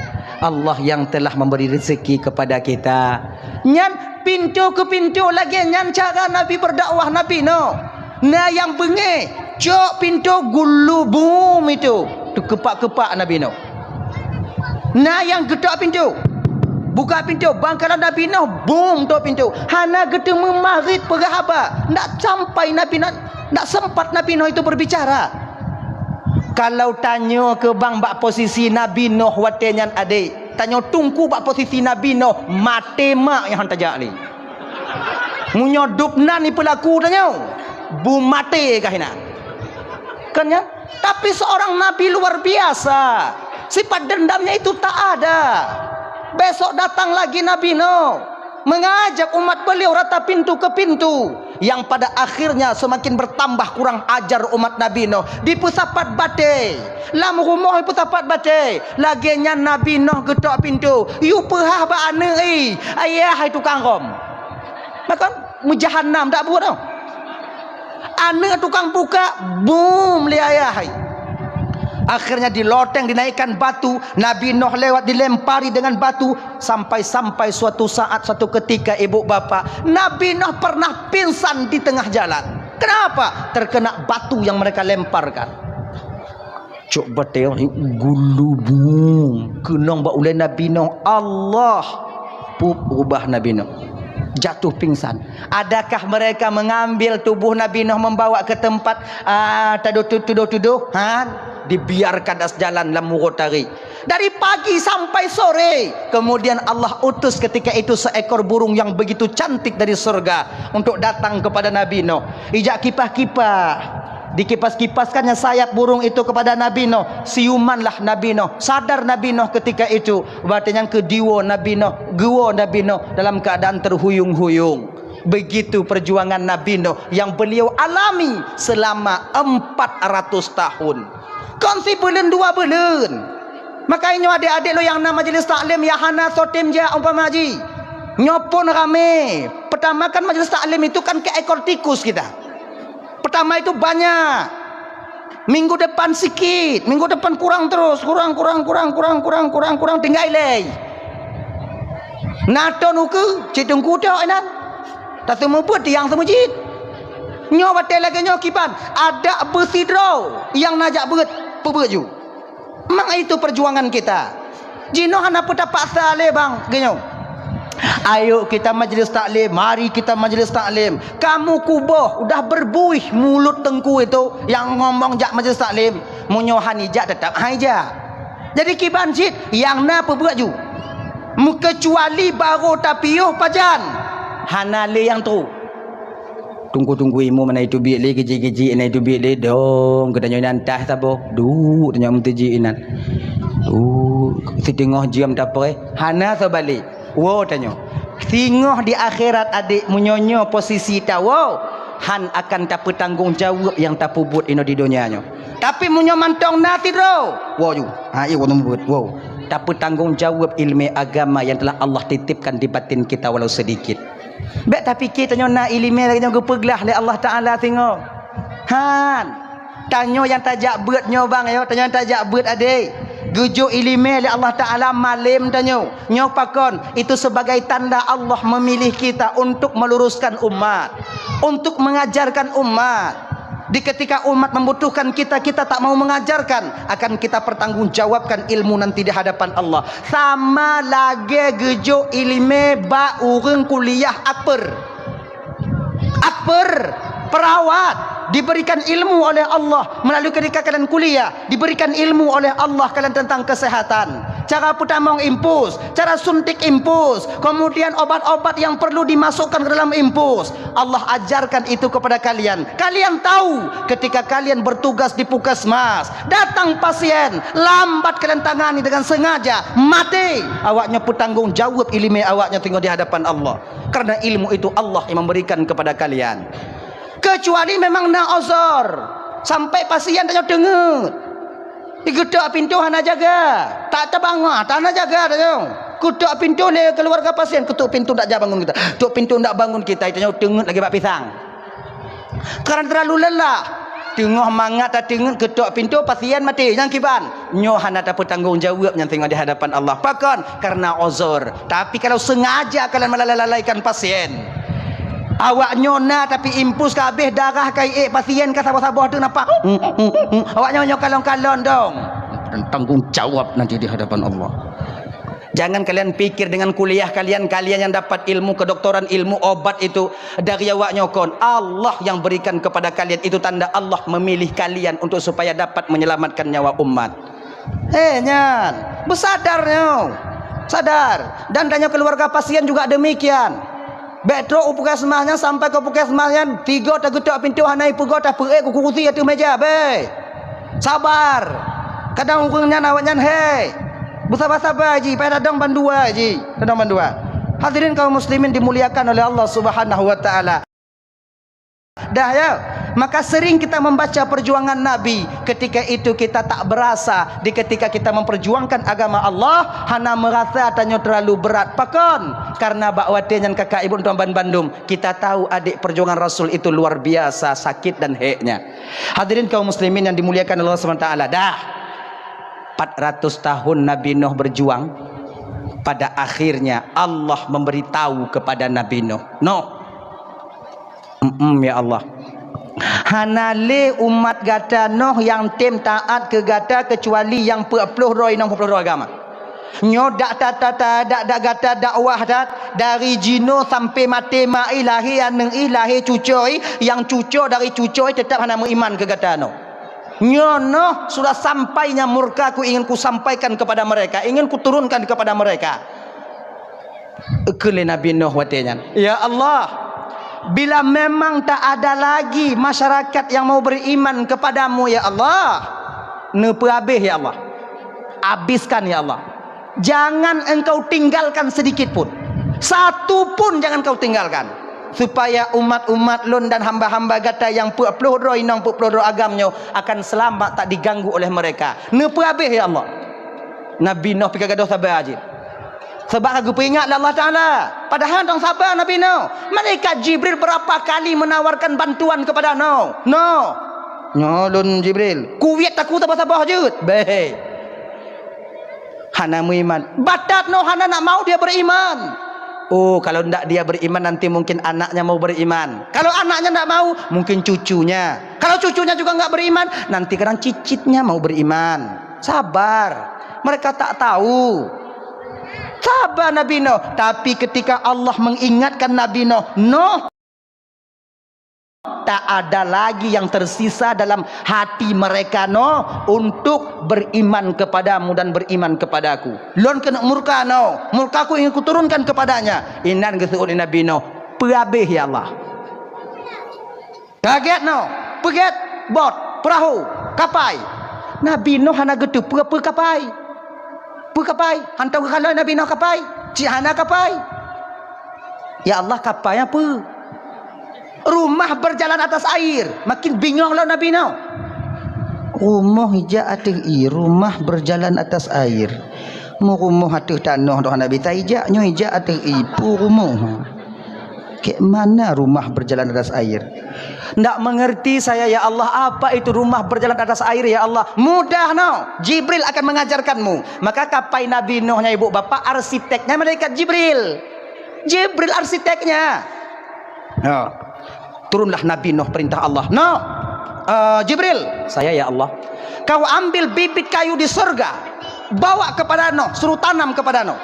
Allah yang telah memberi rezeki kepada kita. Nyan pintu ke pintu lagi nyan cara Nabi berdakwah Nabi no. Nah yang bengih cok pintu gulu boom itu. Tu kepak-kepak Nabi no. Nah yang gedak pintu. Buka pintu bangkalan Nabi no boom tu pintu. Hana gede memarit perahaba. Nak sampai Nabi nak sempat Nabi no itu berbicara. Kalau tanya ke bang bak posisi Nabi Nuh watenyan adik, tanya tungku bak posisi Nabi Nuh mate mak yang hantajak ni. Munyodup nan ni pelaku tanya. Bu mate kahina. Kan ya? Tapi seorang nabi luar biasa. Sifat dendamnya itu tak ada. Besok datang lagi Nabi Nuh. mengajak umat beliau rata pintu ke pintu, yang pada akhirnya semakin bertambah kurang ajar umat Nabi Nuh. Di pusapat bate, lam rumah pusapat bate, laginya Nabi Nuh getok pintu, you pehah ba ane ayah hai tukang rom. Maka mujahannam tak buat tau. Ane tukang buka, boom li ayah hai. Akhirnya diloteng, dinaikkan batu. Nabi Nuh lewat, dilempari dengan batu. Sampai-sampai suatu saat, suatu ketika ibu bapa, Nabi Nuh pernah pingsan di tengah jalan. Kenapa? Terkena batu yang mereka lemparkan. Coba tengok gulubung kenong ba oleh Nabi Nuh. Allah ubah Nabi Nuh, jatuh pingsan. Adakah mereka mengambil tubuh Nabi Nuh membawa ke tempat tuduh-tuduh dibiarkan das jalan lamurotari dari pagi sampai sore. Kemudian Allah utus ketika itu seekor burung yang begitu cantik dari surga untuk datang kepada Nabi Nuh. Ijak kipah-kipah, dikipas-kipaskannya sayap burung itu kepada Nabi Nuh. Siumanlah Nabi Nuh. Sadar Nabi Nuh ketika itu. Batanya kediwa Nabi Nuh, gua Nabi Nuh dalam keadaan terhuyung-huyung. Begitu perjuangan Nabi Nuh yang beliau alami selama 400 tahun. Konsi bulan 2 bulan. Makanya adik-adik lo yang nama majlis taklim ya hana sotim je umpama haji. Nyopon rame. Pertama kan majlis taklim itu kan ke ekor tikus kita. Pertama itu banyak. Minggu depan sikit, minggu depan kurang terus, kurang tinggal lei. Naton uke, cidung kuda enak. Tak semua buat yang semujit. Nyo batal lagi nyo kipan. Ada bersidro yang najak berat perbaju. Memang itu perjuangan kita. Jino hana putar paksa le bang, genyo. Ayo kita majlis taklim, mari kita majlis taklim. Kamu kuboh udah berbuih mulut tengku itu yang ngomong jak majlis taklim, munyo hanijak tetap haija. Jadi kiban jit yang na perbaju. Kecuali baru tapioh pajan. Hana le yang tu. Tunggu imu mana itu bilik geji-geji ina itu bilik dong. Katanya nantah sabo. Du tanya mteji inan. Si tengah jam tak apa hana sabalik. Wow tanya. Singoh di akhirat adik munyonyo posisi tahu. Han akan tak bertanggung jawab yang tak pubut ino di dunianya. Tapi munyo mantong nati ro. Wow ju. Ha iya buat. Wow. Tak bertanggung jawab ilmu agama yang telah Allah titipkan di batin kita walau sedikit. Baik tapi kita nyona ilmu lagi nyong gepeglah oleh Allah Taala tengok. Han. Tanyo yang tajak beut nyo bang yo, tanyo yang tajak beut adik. Gujuk ilmu oleh Allah Taala malim tanyo. Nyo pakon itu sebagai tanda Allah memilih kita untuk meluruskan umat, untuk mengajarkan umat. Di ketika umat membutuhkan kita, kita tak mau mengajarkan, akan kita pertanggungjawabkan ilmu nanti di hadapan Allah. Sama lagi gejo ilmu ba urang kuliah upper perawat diberikan ilmu oleh Allah melalui ketika kalian kuliah, diberikan ilmu oleh Allah kalian tentang kesehatan, cara putamong impus, cara suntik impus, kemudian obat-obat yang perlu dimasukkan ke dalam impus. Allah ajarkan itu kepada kalian. Kalian tahu ketika kalian bertugas di puskesmas, datang pasien lambat kalian tangani dengan sengaja, mati, awaknya bertanggung jawab ilmu awaknya tinggal di hadapan Allah. Karena ilmu itu Allah yang memberikan kepada kalian. Kecuali memang na ozor sampai pasien tak dengar. Diketuk pintu hana jaga. Tak terbangah, tak hana jaga dah. Ketuk pintu le keluarga pasien, ketuk pintu tak jaga bangun kita. Ketuk pintu tak bangun kita, itu dengar lagi bak pisang. Karena terlalu lelah. Tengah mangat tak dengar ketuk pintu pasien mati. Yang kiban, nyo hana tak bertanggung jawab yang tengok di hadapan Allah. Pakon karena ozor. Tapi kalau sengaja kalian melalaikan pasien, awak nyona tapi impus kabeh darah kai pasien ka sabah-sabah tu nampak. Awak nyonya kalon-kalon dong. Tanggung jawab nanti di hadapan Allah. Jangan kalian pikir dengan kuliah kalian yang dapat ilmu kedokteran, ilmu obat itu dari awak nyokon. Allah yang berikan kepada kalian, itu tanda Allah memilih kalian untuk supaya dapat menyelamatkan nyawa umat. Nyan, bersadarnya. Sadar. Dan tanya keluarga pasien juga demikian. Betro puskesmasnya sampai ke puskesmasnya 3 tak getok pintu hanai pugo tak perek ku kursi atu meja be. Sabar. Kadang urangnya nawaknya he. Bersabar-sabar ji, pai dadang bandua ji. Dadang bandua. Hadirin kaum muslimin dimuliakan oleh Allah Subhanahu wa taala. Dah ya, maka sering kita membaca perjuangan Nabi. Ketika itu kita tak berasa, di ketika kita memperjuangkan agama Allah, hana merasa tanya terlalu berat. Pakon, karena bakwate yang kakak ibu tuan Bandung, kita tahu adik perjuangan Rasul itu luar biasa sakit dan heknya. Hadirin kaum muslimin yang dimuliakan Allah Subhanahu wa taala. Dah 400 tahun Nabi Nuh berjuang, pada akhirnya Allah memberitahu kepada Nabi Nuh, ya Allah, hanale umat gata Nuh yang tem taat ke gata kecuali yang 40 agama. Nyo dak gata dakwah dak dari jino sampai mati mai ilahi aneng ilahi cucoi, yang cuco dari cucoi tetap hana iman ke gata Nuh. Nyono sudah sampainya murka ku ingin ku sampaikan kepada mereka, ingin ku turunkan kepada mereka. Ekele Nabi Nuh watenya, ya Allah, bila memang tak ada lagi masyarakat yang mau beriman kepadamu ya Allah, nepe habis ya Allah, habiskan ya Allah, jangan engkau tinggalkan sedikit pun, satu pun jangan kau tinggalkan, supaya umat-umat lun dan hamba-hamba gata yang 40 agamnya akan selamat, tak diganggu oleh mereka. Nepe habis ya Allah. Nabi Nuh pergi gaduh sabar aja. Sebab aku peringat Allah Ta'ala. Padahal dong sabar Nabi Nuh. Malaikat Jibril berapa kali menawarkan bantuan kepada Nuh. Lun Jibril. Kuwait aku sabar-sabar je. Baik. Hana beriman. Batat Nuh hana nak mau dia beriman. Oh, kalau tidak dia beriman nanti mungkin anaknya mau beriman. Kalau anaknya tidak mau, mungkin cucunya. Kalau cucunya juga nggak beriman, nanti kadang cicitnya mau beriman. Sabar, mereka tak tahu. Sabar Nabi Nuh. Tapi ketika Allah mengingatkan Nabi Nuh, tak ada lagi yang tersisa dalam hati mereka untuk beriman kepadamu dan beriman kepadaku. Lon kena murka murkaku ingin kuturunkan kepadanya. Inan gesuul Nabi Nuh, pehabis ya Allah. Kaget peget bot perahu kapai. Nabi Nuh hana getu pe kapai. Hantau ke kalau Nabi Nuh kapai, cik hana kapai. Ya Allah, kapai apa? Rumah berjalan atas air. Makin bingunglah Nabi Nuh. Rumah hijau atas air, rumah berjalan atas air. Mu rumah atas tanah doh Nabi tak hijau, nyo hijau atas ipu rumah. Ke mana rumah berjalan atas air? Ndak mengerti saya ya Allah, apa itu rumah berjalan atas air ya Allah? Mudah Jibril akan mengajarkanmu. Maka kapai Nabi Nuhnya ibu bapak, arsiteknya malaikat Jibril. Jibril arsiteknya. Turunlah Nabi Nuh, perintah Allah. Jibril, saya ya Allah, kau ambil bibit kayu di surga, bawa kepada Nuh, suruh tanam kepada Nuh.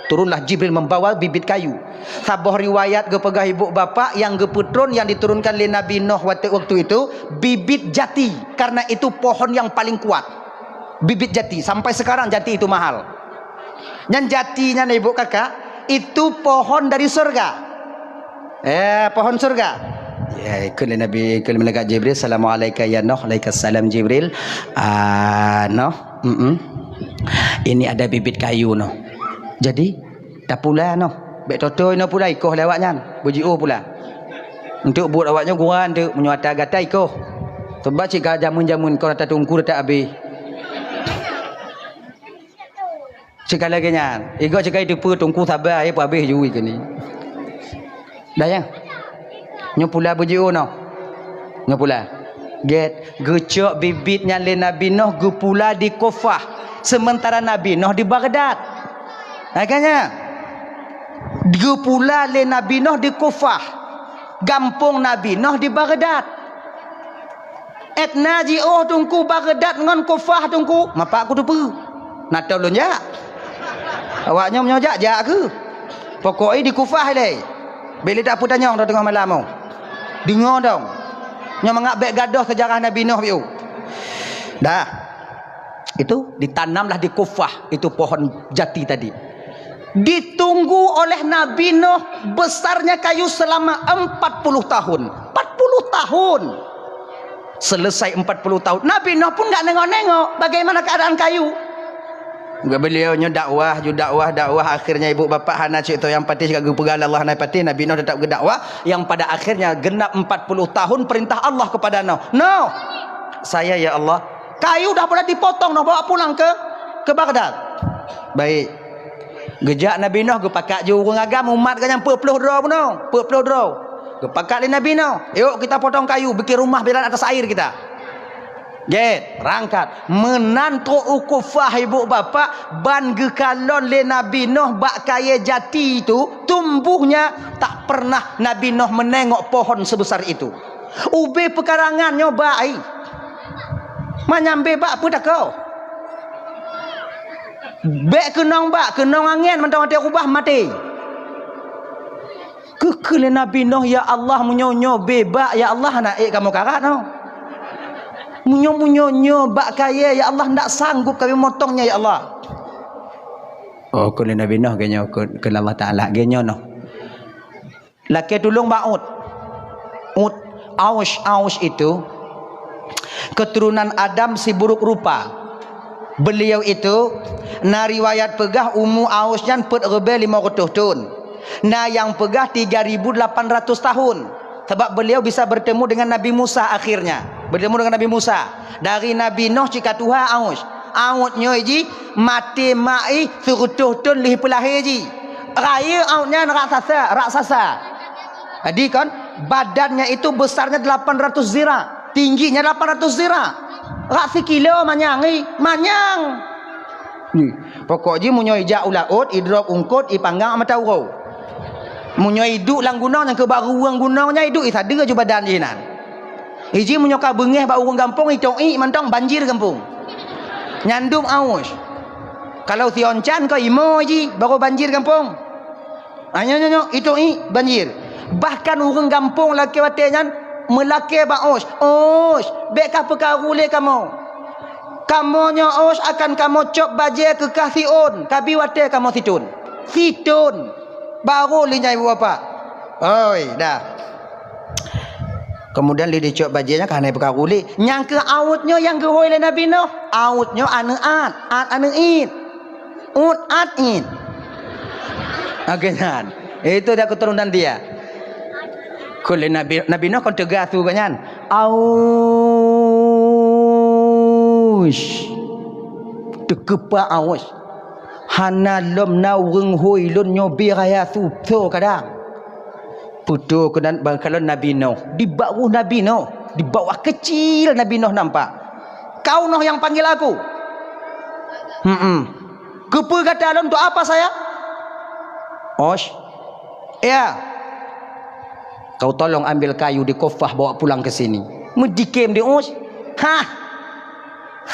Turunlah Jibril membawa bibit kayu. Sabah riwayat ke pegah ibu bapak yang geputron yang diturunkan oleh Nabi Nuh waktu itu bibit jati, karena itu pohon yang paling kuat. Bibit jati, sampai sekarang jati itu mahal. Yang jatinya ibu kakak itu pohon dari surga. Pohon surga. Ya, ikut Nabi, ikut malaikat Jibril. Assalamualaikum ya Nuh. Waalaikumsalam Jibril. Nuh, ini ada bibit kayu Nuh. Jadi dah pula Nuh. Bek toto ino pula ikoh lewatnya. Bujiu pula. Untuk buat awaknya kurang tu menyuata gata ikoh. Sebab cik jamun-jamun kau datang tunggu tak habis. Cik lagi nya. Iko cik itu pu tunggu sabar apa habis jui ke ni. Dah ya. Nyo pula bujiu no. Nyo pula. Gecok bibitnya le Nabi Nuh gu pula di Kufah. Sementara Nabi Nuh di Baghdad. Makanya dia pula le Nabi Nuh di Kufah, gampung Nabi Nuh di Baghdad. Naji tungku Baghdad ngon Kufah tungku, mapak aku tu pu. Nak tahu lun ja. Awaknya menyojak ja ke? Pokoknya di Kufah le. Bila tak pu tanya dah tengah malam mau. Dengar dong. Nya mangak bek gadoh sejarah Nabi Nuh piu. Dah. Itu ditanamlah di Kufah, itu pohon jati tadi. Ditunggu oleh Nabi Nuh besarnya kayu selama 40 tahun. 40 tahun. Selesai 40 tahun, Nabi Nuh pun enggak nengok-nengok bagaimana keadaan kayu. Beliaunya dakwah akhirnya ibu bapa hana cerita yang pati cakap pegal Allah naik pati Nabi Nuh tetap berdakwah yang pada akhirnya genap 40 tahun perintah Allah kepada Nuh. No. Saya ya Allah, kayu dah pernah dipotong noh bawa pulang ke Baghdad. Baik. Gejak Nabi Nuh gepakat je orang agam umat kan yang 40 draw pun noh. 40 draw. Gepakat Nabi Nuh. Yuk kita potong kayu bikin rumah biar atas air kita. Get, rangkat menantu ukufah ibu bapa ban gekalon le Nabi Nuh bak kaya jati itu tumbuhnya tak pernah Nabi Nuh menengok pohon sebesar itu. Ube pekarangannya baik. Manyambe bak apa dah kau? Bek kenong angin mentang dia ubah mati. Kekele Nabi Nuh ya Allah munyonyo bebak ya Allah nak kamu karat no. Munyo bak kaya ya Allah ndak sanggup kami motongnya ya Allah. Oh kule Nabi Nuh genyo ke Allah Taala genyo noh. Laki tulung baut. Aus itu keturunan Adam si buruk rupa. Beliau itu na riwayat pegah umur Ausnya put rebe 500 tahun. Nah yang pegah 3800 tahun. Sebab beliau bisa bertemu dengan Nabi Musa akhirnya. Bertemu dengan Nabi Musa. Dari Nabi Nuh cika Tuhan Aus. Ausnya ji mati mai surutuh tun lih pelahir ji. Raya ausnya raksasa. Jadi kan badannya itu besarnya 800 zira. Tingginya 800 zira. Rak sekilo manyang. Pokoknya munyo ijak ulaut, idrop ungkut, ipanggang sama taurau. Munyo hidup lang gunung yang kebaru orang gunungnya hidup isa ada je badan jinan. Iji munyo ka bengeh ba urang kampung itoi mantong banjir kampung. Nyandum aus. Kalau tioncan ko imo ji baru banjir kampung. Nyo itoi banjir. Bahkan urang kampung laki watenyan melaki ba aus. Aus, beka pekarule kamu. Kamonyo aus akan kamu cop baje ke kasiun, kabi wate kamu situn. Baru linya ibu bapa. Oi, dah. Kemudian li dicok bajinya karena berkaruli. Yang ke autnya yang ke hoi le Nabi Nuh. Autnya anu it. It. Agenan. Itu dia keturunan dia. Kule Nabi Nuh kon tegas tu kanyan. Aus. Tekepa aus. Hana lom na urang hoi lon nyobi raya so kadang. Putu kenan bangkalon Nabi Nuh. Di bawah Nabi Nuh, di bawah kecil Nabi Nuh nampak. Kau Nuh yang panggil aku. Kepa kata lon untuk apa saya? Osh. Ya. Kau tolong ambil kayu di kofah bawa pulang ke sini. Medikem di Osh. Hah.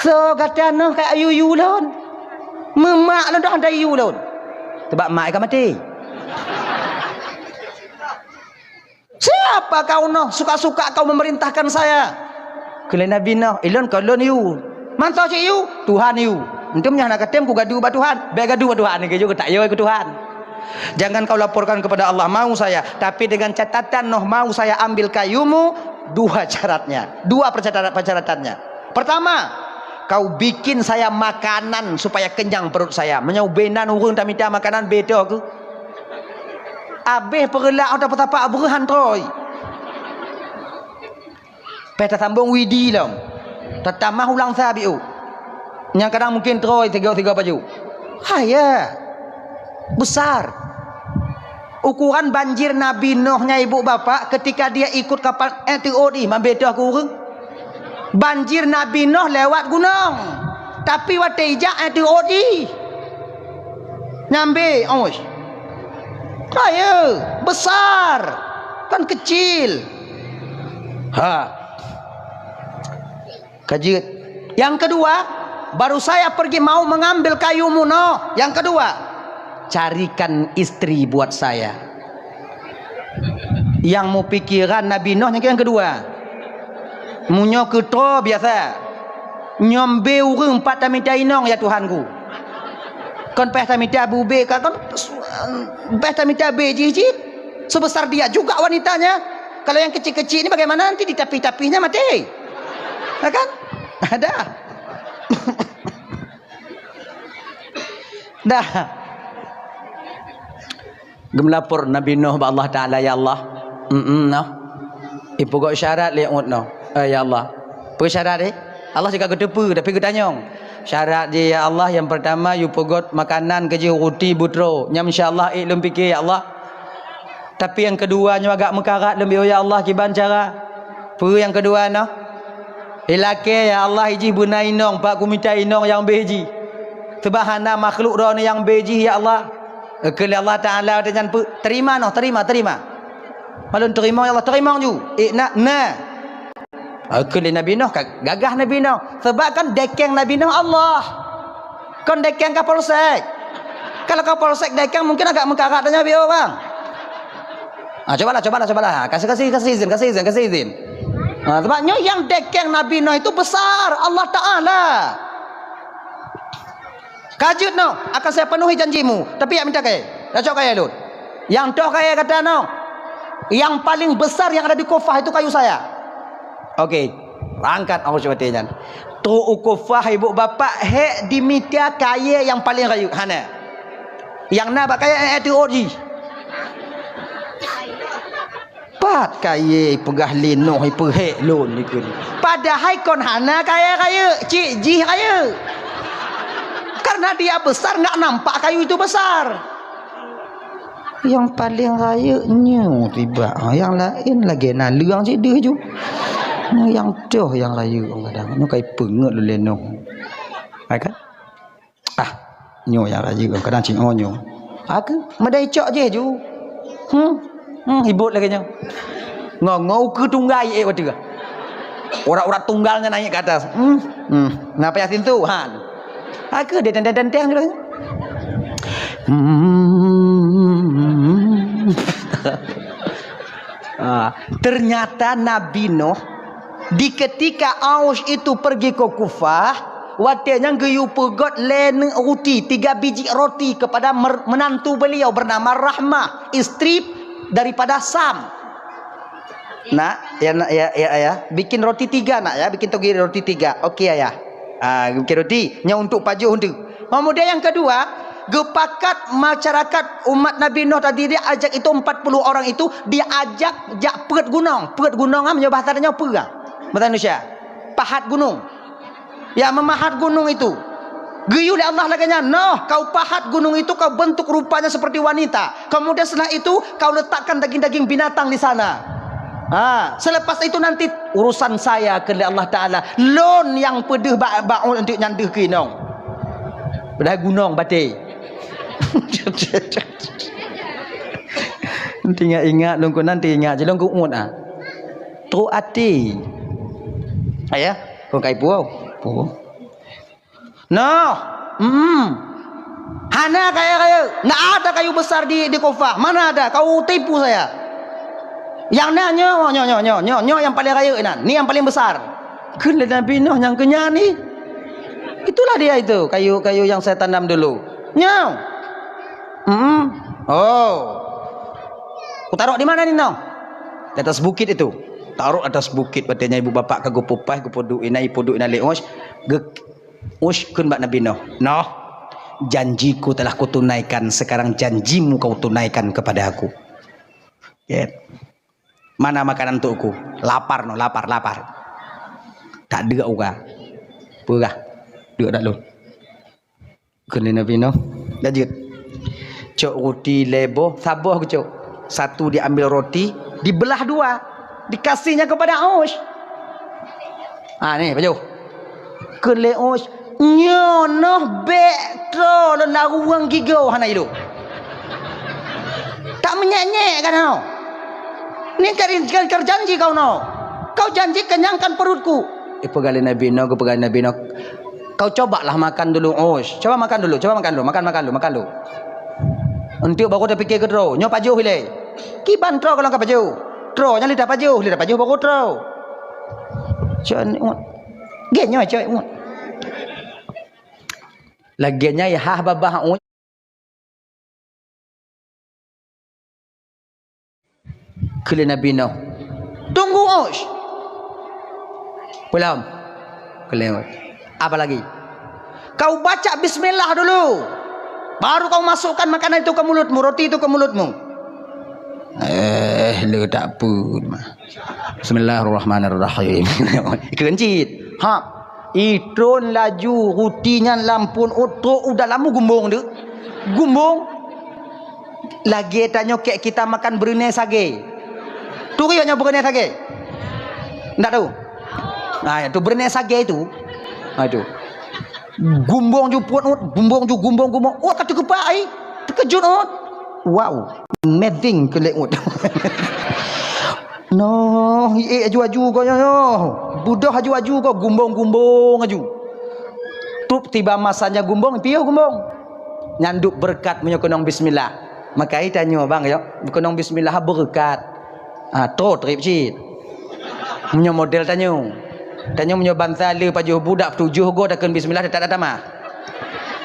So kata Nuh kayak ayu lon. Memak lah dah ada you lon. Sebab mak ikan mati. Siapa kau Nuh? Suka-suka kau memerintahkan saya. Kele Nabi Nuh, ilon kau lon you. Mantau cik you? Tuhan you. Entum nyah nak katem ku gaduh ba Tuhan. Baik gaduh ba Tuhan ni ke juga tak yo ke Tuhan. Jangan kau laporkan kepada Allah mau saya, tapi dengan catatan Nuh mau saya ambil kayumu dua syaratnya. Dua persyaratannya. Pertama, kau bikin saya makanan supaya kenyang perut saya. Menyaubenan urang tak minta makanan beda ke? Abeh perelak atau apa berhan troy. Peta sambung widi long. Tetamah ulang sabiu. Yang kadang mungkin troy tiga baju. Haya. Besar. Ukuran banjir Nabi Nuhnya ibu bapa ketika dia ikut kapal TOD membeda ke urang. Banjir Nabi Nuh lewat gunung. Tapi wate ijak itu odi. Nyambe os. Kaya besar kan kecil. Kajit. Yang kedua, baru saya pergi mau mengambil kayumu no. Yang kedua, carikan istri buat saya. Yang mau pikiran Nabi Nuh yang kedua. Munyo ketro biasa. Nyombe urang 4 tamita inong ya Tuhanku. Kon peh tamita bube ka kon peh tamita beji. Sebesar dia juga wanitanya. Kalau yang kecil-kecil ini bagaimana nanti di tapi-tapinya mati. Ya kan? Ada. Dah. Gemlapor Nabi Nuh ba Allah Taala ya Allah. No. Ipu gak syarat le no. Ya Allah. Apa syarat dia? Allah cakap ketepu tapi ketanyong. Syarat dia ya Allah yang pertama you pegot makanan keji roti butro. Nyam insyaallah lem fikir ya Allah. Tapi yang keduanya agak mekarat lebih ya Allah kiban cara. Apa yang kedua no? Ilake ya Allah hiji buna inong pak kumita inong yang beji. Subhana makhluk ro yang beji ya Allah. Kali Allah Taala dengan terima no terima. Malun terima ya Allah terima ju. Na. Kali Nabi Nuh gagah Nabi Nuh sebab kan dekeng Nabi Nuh Allah. Kon dekeng kapolsek. Kalau kapolsek dekeng mungkin agak mekarat tanya bio bang. Cobalah. Kasih izin. Sebabnya yang dekeng Nabi Nuh itu besar Allah Ta'ala. Kajut no, akan saya penuhi janjimu. Tapi ya minta kaya. Dah cok kaya lu. Yang toh kaya kata no. Yang paling besar yang ada di Kufah itu kayu saya. Okey, angkat aku coba tanya. Tu Kufah ibu bapa he dimitia kaya yang paling kayu. Hana. Yang na bak kaya itu oji. Pat kaya pegah lino hai pehek lon ikut. Padahal kon hana kaya cik ji kaya. Karena dia besar enggak nampak kayu itu besar. Yang paling kaya nyu tiba. Yang lain lagi naluang cik dia ju. Yang doh yang kaya kadang nu kai penget lu leno. Kan? Nyu yang kaya kadang cik nyu. Aku medai cok je ju. Hibut lagi nya. Ngau ke tunggai waktu. Orang-orang tunggalnya naik ke atas. Kenapa yasin Tuhan? Aku dia dan gitu. Ternyata Nabi Nuh di ketika Aus itu pergi ke Kufah, watenya geyu pegot len roti 3 biji roti kepada menantu beliau bernama Rahmah, istri daripada Sam. Nak, ya, bikin roti 3 nak ya, bikin togi roti 3. Okey ayah. Bikin roti nya untuk pajuh untuk. Kemudian yang kedua, gepakat masyarakat umat Nabi Nuh tadi dia ajak itu 40 orang itu dia ajak peut gunung. Peut gunung am bahasa bahasanya apa? Bahasa Indonesia. Pahat gunung. Ya memahat gunung itu. Geyu oleh Allah laganya, "Noh, kau pahat gunung itu, kau bentuk rupanya seperti wanita. Kemudian setelah itu kau letakkan daging-daging binatang di sana." Selepas itu nanti urusan saya ke Allah Taala. Lon yang pedih baul untuk nyanduh ke nong. Pada gunung batik. Nanti ingat longko nanti ingat je longko umut tu ati. Ayah, kau kai puau. No. Hana kaya. Enggak ada kayu besar di Kufah. Mana ada? Kau tipu saya. Yang nyo yang paling kaya ni yang paling besar. Kena Nabi Nuh yang kenyang ni. Itulah dia itu, kayu yang saya tanam dulu. Nyo. Ku taruh di mana ni no? Di atas bukit itu. Taruh atas bukit katanya ibu bapak ke gupupai ke podu ina leos. Kun bak Nabi Nuh. Noh. Janjiku telah kutunaikan, sekarang janjimu kau tunaikan kepada aku. Yeah. Mana makanan untukku? Lapar. Tak ada uga. Purah. Duk dak lu. Kena Nabi Nuh. Lanjut. Cok roti lebo, sabar aku cok. Satu diambil roti, dibelah 2, dikasihnya kepada Aus. Ni baju. Kele Aus nyonoh betro dan ruang gigau hana itu. Tak menyek-nyek kan kau? Ni kari janji kau no. Kau janji kenyangkan perutku. Pegali Nabi Nuh, kau cobalah makan dulu Aus. Coba makan dulu. Makan dulu. Untuk baru dah fikir ke tro. Nyo pajuh hilai. Kiban tro kalau kau pajuh. Tro nya lidah pajuh baru tro. Cun. Genyo coy. Laginya ya babah Kele Nabi Nuh. Tunggu Aus. Belum. Kelewat. Apa lagi? Kau baca bismillah dulu. Baru kau masukkan makanan itu ke mulutmu, roti itu ke mulutmu. Lu tak pun. Bismillahirrahmanirrahim. Kencit. Ha. Itron laju rutinya lampun otok udah lama gumbung tu. Gumbung. Lagi tanya kek kita makan berenai sage. Tu riaknya berenai sage. Enggak tahu. Nah, itu berenai sage itu. Ha itu. Gumbung ju puan ut, gumbung ju gumbung. Oh kata kepak ai. Terkejut ut. Wow. Amazing kelek ut. No, aju kau yo. Budak aju kau gumbung aju. Tup tiba masanya gumbung, piyo gumbung. Nyanduk berkat menyokonong bismillah. Maka tanya bang yo, menyokonong bismillah berkat. Ah, to trip cit. Menyo model tanya. Tanya menyo bangsa le pajuh budak 7 go takkan bismillah tak ada mah.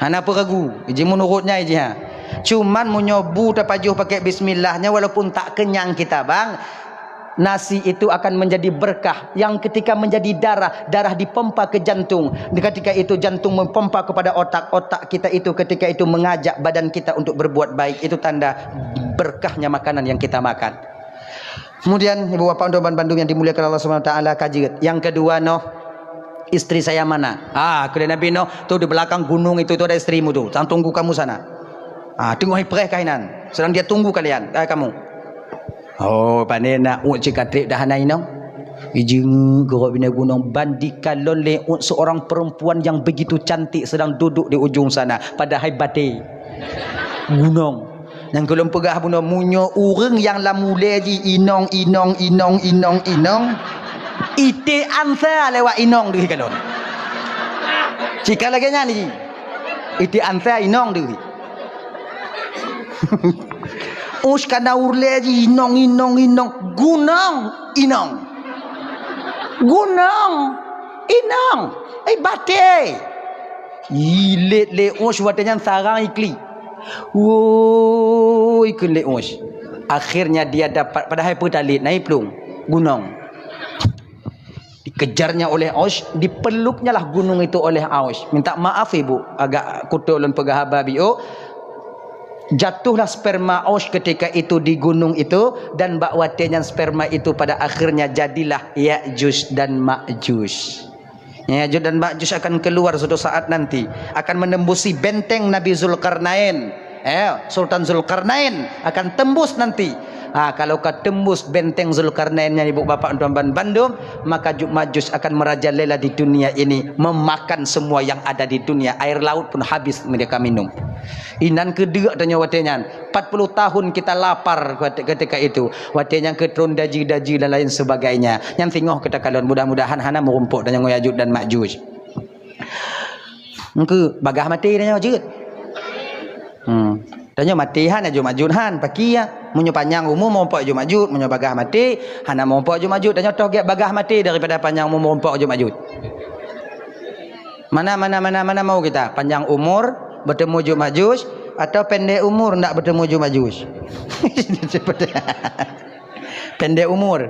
Ana apa ragu? Iji menurutnya iji ha. Cuman menyobu tak pajuh pakai bismillahnya walaupun tak kenyang kita bang. Nasi itu akan menjadi berkah yang ketika menjadi darah dipompa ke jantung. Ketika itu jantung mempompa kepada otak kita itu ketika itu mengajak badan kita untuk berbuat baik. Itu tanda berkahnya makanan yang kita makan. Kemudian ibu bapak untuk Bandung yang dimuliakan Allah Subhanahu wa taala kajian. Yang kedua istri saya mana? Kedai Nabi tu di belakang gunung itu ada istrimu tu. Jangan tunggu kamu sana. Tunggu hipreh kainan. Sedang dia tunggu kalian, kamu. Oh, pandai nak cakap trip dah hanai Ijing gerok bina gunung bandikan loleh seorang perempuan yang begitu cantik sedang duduk di ujung sana pada haibate gunung. Yang kelum pegah bunuh munyo urang yang lamule ji inong. Ite ansa lewat inong deui kalon. Jika lagi ni. Ite ansa inong deui. Us kana urle ji inong. Gunung inong. Bate. Ilet le us watanya sarang ikli. Woi kelek os. Akhirnya dia dapat padahal petalit naik pelung gunung. Dikejarnya oleh Aus, dipeluknya lah gunung itu oleh Aus. Minta maaf ibu, agak kutulun pegah babi. Jatuhlah sperma Aus ketika itu di gunung itu dan bakwatenya sperma itu pada akhirnya jadilah Ya'juj dan Ma'juj. Ya'juj dan Ma'juj akan keluar suatu saat nanti, akan menembusi benteng Nabi Zulkarnain. Sultan Zulkarnain akan tembus nanti. Kalau kau tembus benteng Zulkarnainnya ibu bapak tuan Bandung, maka Ma'juj akan merajalela di dunia ini, memakan semua yang ada di dunia. Air laut pun habis mereka minum. Inan kedua tanya watenya 40 tahun kita lapar ketika itu. Watenya ketrun daji dan lain sebagainya. Yang tengok kita kalon mudah-mudahan hana merumpuk tanya Ya'juj dan Ma'juj. Engke bagah mati tanya Ya'juj. Tanya matihan aja Ma'judhan pakia munyo panjang umur mompok aja Ma'jud, munyo bagah mati hana mompok aja Ma'jud. Tanya toh gek bagah mati daripada panjang umur mompok aja Ma'jud. Mana mau kita? Panjang umur bertemu Ya'juj Ma'juj atau pendek umur ndak bertemu Ya'juj Ma'juj? Pendek umur.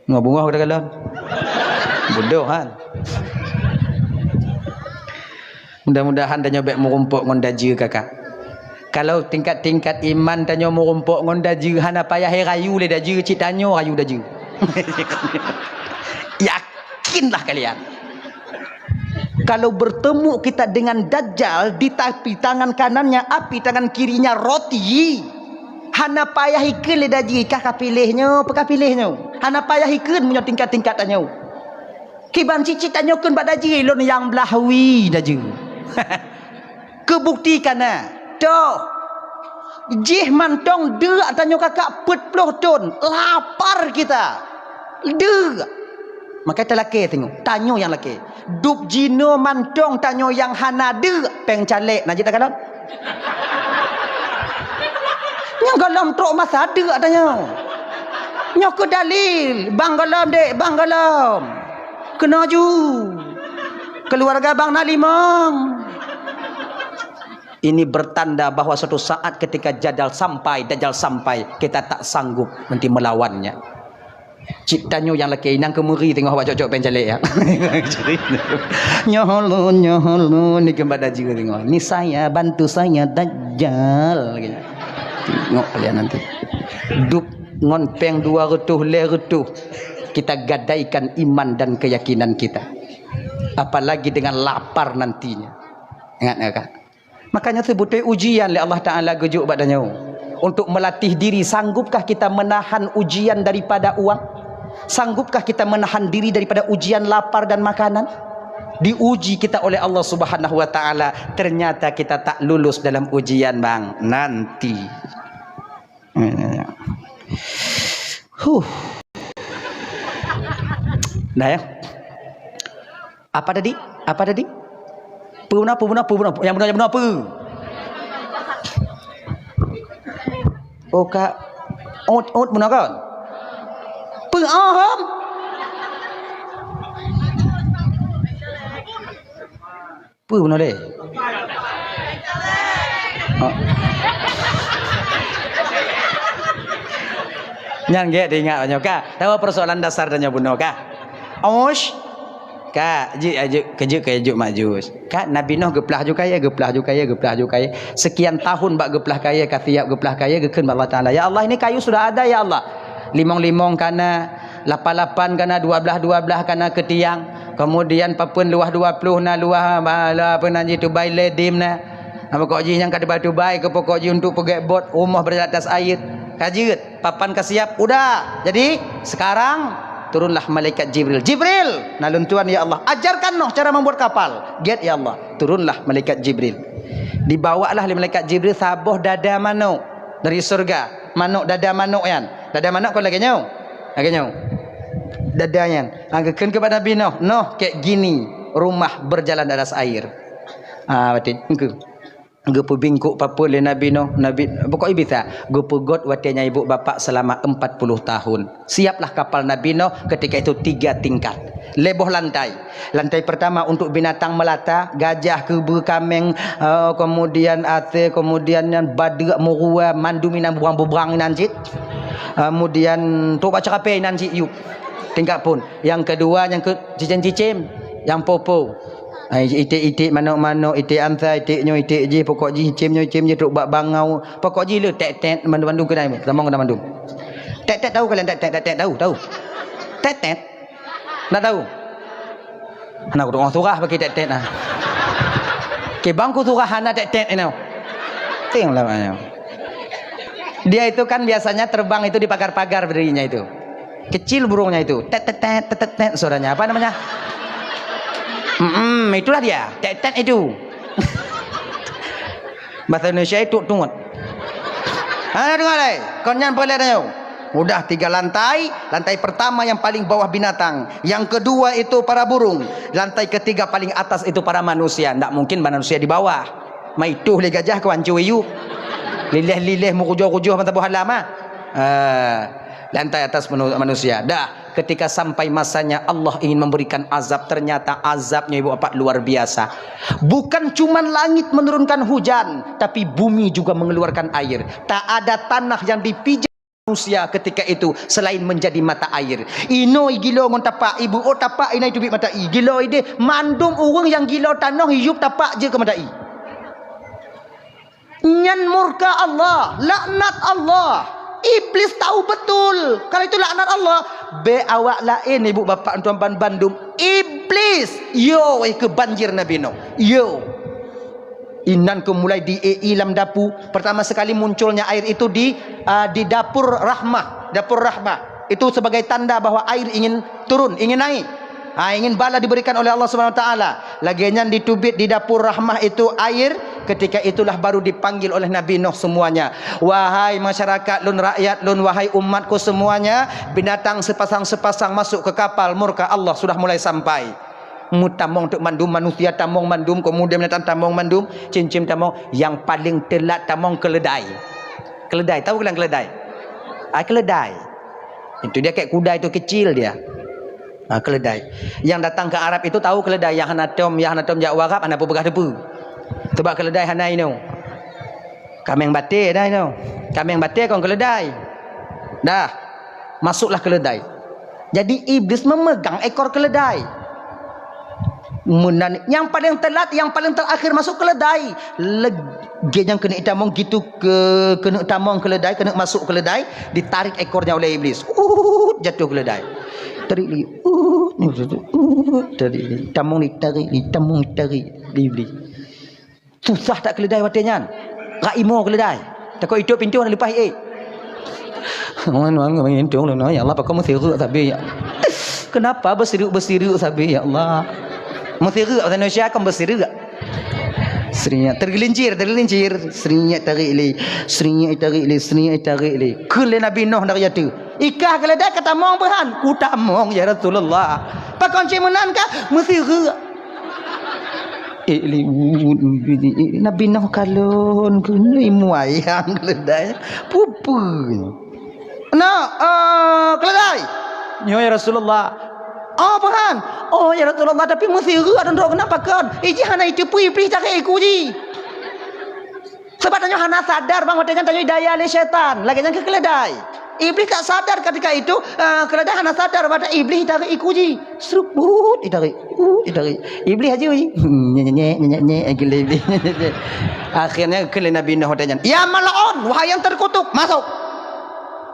Ngobungah udah kalon. Bodoh kan. Mudah-mudahan tanya baik merumpuk ngon daji kakak. Kalau tingkat-tingkat iman tanya merumpuk ngon daji hana payah rayu le daji cik tanyo rayu daji. Yakinlah kalian. Kalau bertemu kita dengan Dajjal di tepi tangan kanannya api, tangan kirinya roti. Hana payah ikut le daji kakak pilihnya, pakak pilihnya. Hana payah ikut punya tingkat-tingkat tanyo. Kiban cicit tanyo kun bak daji lon yang belahwi daji. Kebuktikan toh jih mantong deak tanyo kakak 40 ton lapar kita deak maka kita laki tengok tanyo yang laki dup jino mantong tanyo yang hana deak peng calek najit tak kalon yang galam trok masa deak tanyo nyok ke dalil bang galam kena ju keluarga bang nalimang. Ini bertanda bahwa suatu saat ketika Dajjal sampai kita tak sanggup nanti melawannya. Ciptanyo yang laki nang kemuri tengok awak cocok pencalik ya. Nyolo ni kepada juga tengok. Ni saya bantu saya Dajjal gitu. Tengok kalian nanti. Dup ngon peng 200 le retuh. Kita gadaikan iman dan keyakinan kita. Apalagi dengan lapar nantinya. Ingat enggak? Makanya sebutai ujian oleh Allah Taala gejuk badannya. Untuk melatih diri, sanggupkah kita menahan ujian daripada uang? Sanggupkah kita menahan diri daripada ujian lapar dan makanan? Diuji kita oleh Allah Subhanahu wa taala, ternyata kita tak lulus dalam ujian, Bang. Nanti. Dah ya. Apa tadi? Apa tadi? Puna. Yang benar apa? Oh, Kak. Ot benar kan? Pengaham. Apa benar deh? Yang dia ingat banyak kah? Tahu persoalan dasar tanya bunuh kah? Osh, kak, kejuk majus. Kak Nabi Nuh geplah juga kaya. Sekian tahun bak geplah kaya, kathiap geplah kaya, gekeun Allah Taala. Ya Allah, ini kayu sudah ada ya Allah. Limong kana, 88 kana, 12 kana ketiang. Kemudian papun luah 20 na luah apa nanti tu bayi ledim na. Apa kau ji yang kada batu bayi ke pokok ji untuk pergi bot rumah berada atas air. Kajit, papan kasiap udah. Jadi sekarang turunlah malaikat Jibril. Jibril, nalun Tuhan ya Allah, ajarkan noh cara membuat kapal. Get ya Allah, turunlah malaikat Jibril. Dibawalah oleh malaikat Jibril sabuh dada manuk dari surga. Manuk dada manuk yan. Dada manuk kau lagi nyau. Dadanya. Angkakan kepada Nabi Nuh. Nuh kayak gini rumah berjalan di atas air. Berarti engkau. Gupu bingkuk papua le Nabi Nuh, Nabi pokok bisa gupu got watinya ibu bapak selama 40 tahun. Siaplah kapal Nabi Nuh ketika itu 3 tingkat. Leboh lantai. Lantai pertama untuk binatang melata, gajah, kerbau, kameng, kemudian ate, kemudian badrak, murua, manduminan buang-buang nancit. Kemudian tok baca kape nancit yuk. Tingkat pun. Yang kedua yang ke cicim-cicim, yang popo. Itik manuk-manuk, itik antha, itiknyo, itik je, pokok je, cimnyo, tuk bak bangau. Pokok je le tet-tet mandu-mandu kedai. Tamang kena mandu. Tet-tet tahu kalian tet-tet tahu. Tet-tet. Nak tahu? Anak aku orang surah pakai tet-tet nah. Ke bangku surah anak tet-tet ini. Tengoklah maknanya. Dia itu kan biasanya terbang itu di pagar-pagar berdirinya itu. Kecil burungnya itu. Tet-tet suaranya. Apa namanya? Itulah dia, tet-tet itu. Bahasa Indonesia itu tungut. Dengar deh, konyan boleh dah. Udah 3 lantai. Lantai pertama yang paling bawah binatang, yang kedua itu para burung, lantai ketiga paling atas itu para manusia. Ndak mungkin manusia di bawah. Mai tuh le gajah ke wancu iu. Lilih-lilih mukujuh-kujuh mata buah lama. Lantai atas manusia. Dah, ketika sampai masanya Allah ingin memberikan azab, ternyata azabnya ibu bapak luar biasa. Bukan cuma langit menurunkan hujan, tapi bumi juga mengeluarkan air. Tak ada tanah yang dipijak manusia ketika itu selain menjadi mata air. Ino gilo ngon tapak ibu, oh tapak ina itu bik mata i. Gilo ide mandum urang yang gilo tanah hidup tapak je ke mata i. Nyan murka Allah, laknat Allah. Iblis tahu betul kalau itu laknat Allah. Be awak lain ibu bapa tuan Bandung. Iblis yo ke banjir Nabi Nuh. Yo. Inan ke mulai di ilam dapu. Pertama sekali munculnya air itu di dapur rahmah. Dapur rahmah itu sebagai tanda bahwa air ingin turun, ingin naik. Ingin bala diberikan oleh Allah Subhanahu wa taala. Lagian ditubit di dapur rahmah itu air, ketika itulah baru dipanggil oleh Nabi Nuh semuanya. Wahai masyarakat lun, rakyat lun, wahai umatku semuanya, binatang sepasang-sepasang masuk ke kapal, murka Allah sudah mulai sampai. Mutamong untuk mandum, manusia tamong mandum, kemudian binatang tamong mandum, cincin tamong. Yang paling telat tamong keledai. Keledai, tahu kalian keledai? Keledai. Itu dia kayak kuda itu kecil dia. Keledai. Yang datang ke Arab itu tahu keledai yang hanatom jak warap ana pegah depu. Sebab keledai hana ino. Kameng batir dah ino. Kameng batir kon keledai. Dah. Masuklah keledai. Jadi iblis memegang ekor keledai. Yang paling telat, yang paling terakhir masuk keledai. Lagi yang kena itamong gitu kena itamong keledai, kena masuk keledai, ditarik ekornya oleh iblis. Jatuh keledai. Tarik lagi. Tarik lagi. Tamong ni tarik ni, tamong tarik iblis. Susah tak keledai watenya? Raimo keledai. Takut hidup pintu nak lepas ya Allah, pakau mesiruk sabi ya. Kenapa bersiruk sabi ya Allah? Mesiruk bahasa Indonesia kan bersiruk. Serinya tergelincir. Serinya tarik li. Kule Nabi Nuh dari jatuh. Ikah keledai kata mong berhan. Ku tak mong ya Rasulullah. Pakau cik menan kah? Mesiruk. Nabi Nuh kalon kena imuayang keledai. Pupu. Keledai. Ya Rasulullah. Oh Tuhan. Oh ya Rasulullah, tapi mesti ada dok kenapa kan? Iji hana itu pui cari iku ji. Sebab tanya hana sadar bang hotelnya tanya daya le syaitan. Lagi yang ke keledai. Iblis tak sadar ketika itu keledai hana sadar pada iblis cari iku ji. Seruput itari. Iblis aja ji. Nye iblis. Akhirnya ke Nabi Nuh hotelnya. Ya mal'un, wahai yang terkutuk, masuk.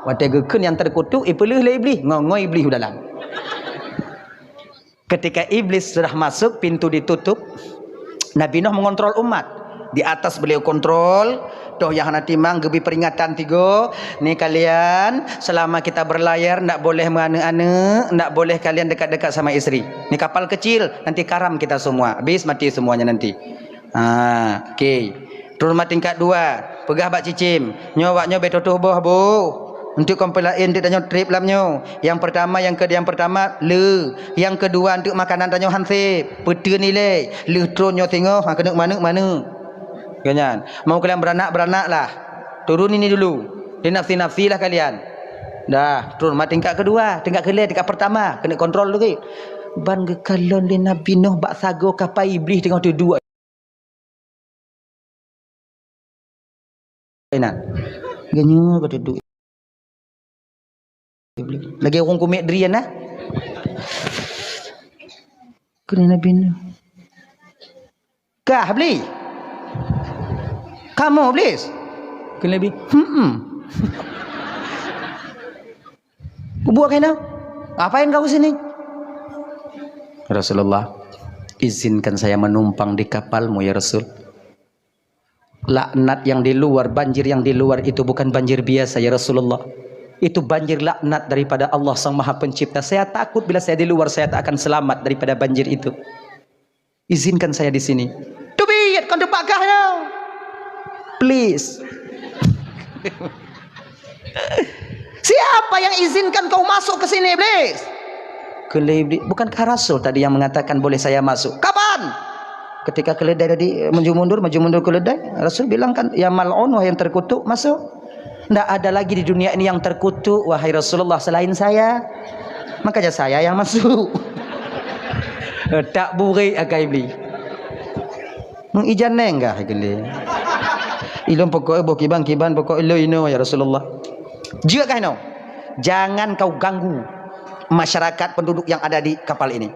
Wadah geken yang terkutuk, ipelih le iblis, ngongoi iblis dalam. Ketika iblis sudah masuk, pintu ditutup, Nabi Nuh mengontrol umat. Di atas beliau kontrol, toh yang hana timang gebi peringatan 3. Ni kalian selama kita berlayar ndak boleh mengane-ane, ndak boleh kalian dekat-dekat sama isteri. Ni kapal kecil, nanti karam kita semua. Habis mati semuanya nanti. Okey. Turun tingkat 2, pegah bak cicim. Nyowaknya betutuh boh bu. Untuk komplain dia tanya trip lamnyo. Yang pertama le. Yang kedua untuk makanan tanya hansip. Peta nilai. Le tronyo tengok kena mana. Kanyan. Mau kalian beranak lah. Turun ini dulu. Dia nafsi lah kalian. Dah, turun tingkat kedua, tingkat kelih, tingkat pertama kena kontrol dulu. Ban ke kalon le Nabi Nuh bak sago kapal iblis tengok tu dua. Enak. Ganyo kata duduk. Lagi orang kumik derian lah. Kena Nabi Nuh. Kah beli? Kamu iblis? Kena Nabi. Buat kena? Apain kau sini? Rasulullah, izinkan saya menumpang di kapalmu ya Rasul. Laknat yang di luar, banjir yang di luar itu bukan banjir biasa ya Rasulullah. Itu banjir laknat daripada Allah Sang Maha Pencipta. Saya takut bila saya di luar saya tak akan selamat daripada banjir itu. Izinkan saya di sini. Tubiyat kau depatkahnya? Please. Siapa yang izinkan kau masuk ke sini, iblis? Iblis. Bukankah Rasul tadi yang mengatakan boleh saya masuk? Kapan? Ketika keledai tadi maju mundur keledai, Rasul bilang kan, ya mal'un, wahai yang terkutuk, masuk. Tidak ada lagi di dunia ini yang terkutuk, wahai Rasulullah, selain saya. Makanya saya yang masuk. Tak burik akai iblis. Mengijan enggak gele. Ilmu pokok kiban pokok ilo ino ya Rasulullah. Juga kah jangan kau ganggu masyarakat penduduk yang ada di kapal ini.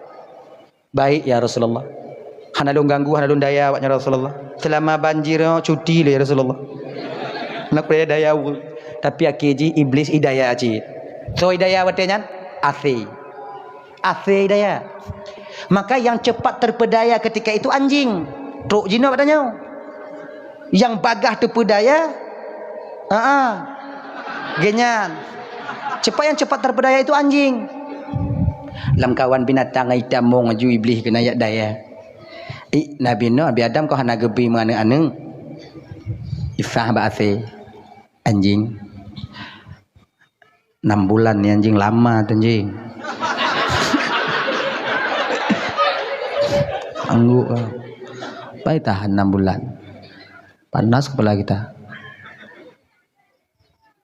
Baik ya Rasulullah. Hanalun ganggu, hanalun daya waknya Rasulullah. Selama banjir cuti le ya Rasulullah. Nak pergi daya. Tapi akiji iblis hidayah aji. So hidayah watenya AC hidayah. Maka yang cepat terpedaya ketika itu anjing. Truk jino katanya. Yang bagah terpedaya genyan. Yang cepat terpedaya itu anjing. Lam kawan binatang hitam mau ngaju iblis kena yak daya. Nabi Nuh, Nabi Adam kau hana gebi mana-ana. Ifah ba'athi anjing 6 bulan ni anjing lama tu anjing. Angguk baik tahan 6 bulan. Panas kepala kita.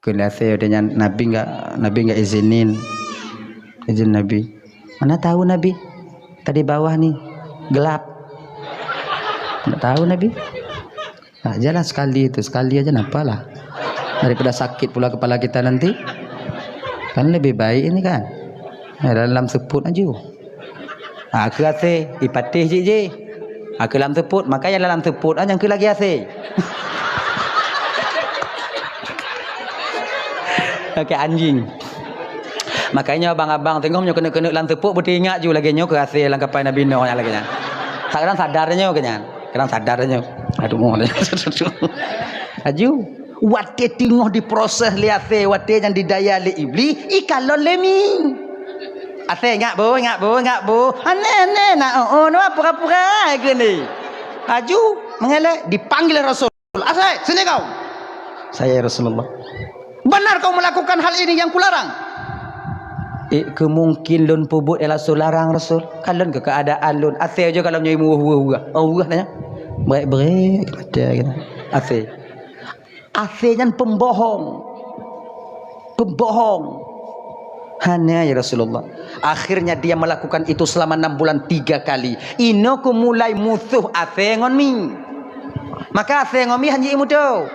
Kelihatan dengan Nabi enggak izin Nabi. Mana tahu Nabi? Tadi bawah nih gelap. Enggak tahu Nabi. Nah, jalan sekali aja nampalah. Daripada sakit pula kepala kita nanti. Kan lebih baik ini kan. Dalam seput aja. Ke ase ipatih je. Ke dalam seput, makanya dalam seput yang ke lagi ase. Pakai anjing. Makanya abang-abang tengok nyo kena-kena dalam seput betul ingat je lagi nyo ke ase langkapai Nabi Nuh lagi nya. Kadang sadarnya kenyan. Kadang sadarnya. Aduh mau. Aju. Wate tengok diproses li ase, wate yang didaya li iblis, ikalon lemi. Ase ingat bu. Ane nak nak pura-pura ke ni. Aju mengelak dipanggil Rasul. Ase, sini kau. Saya Rasulullah. Benar kau melakukan hal ini yang kularang? Kemungkin lun pubut ialah sularang Rasul. Kalon ke keadaan lun. Ase aja kalau nyai muah-muah. Oh, tanya. Baik-baik ada gitu. Ase. Ase yang pembohong. Hanya ya Rasulullah. Akhirnya dia melakukan itu selama 6 bulan 3 kali. Ino ku mulai musuh ase ngon mi. Maka ase ngon mi hanji mudo.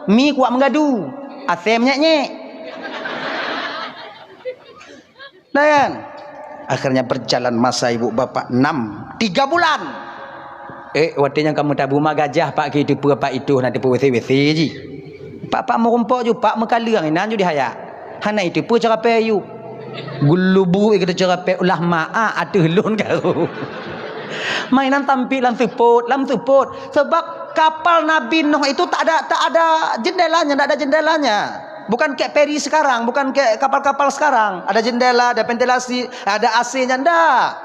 Mi kuat mengadu. Ase menyek-nyek. Dan akhirnya berjalan masa ibu bapak 3 bulan. Waktunya kamu tabu mah gajah pak gitu pak itu nanti pu WC ji. Pak mau rumpok ju pak mekalang inan ju dihaya. Hana itu pu cara payu. Gulubu kita cara pe ulah maa atuh lun kau. Mainan tampilan seput sebab kapal Nabi Nuh itu tak ada jendelanya, tak ada jendelanya. Bukan kayak peri sekarang, bukan kayak kapal-kapal sekarang. Ada jendela, ada ventilasi, ada AC-nya ndak.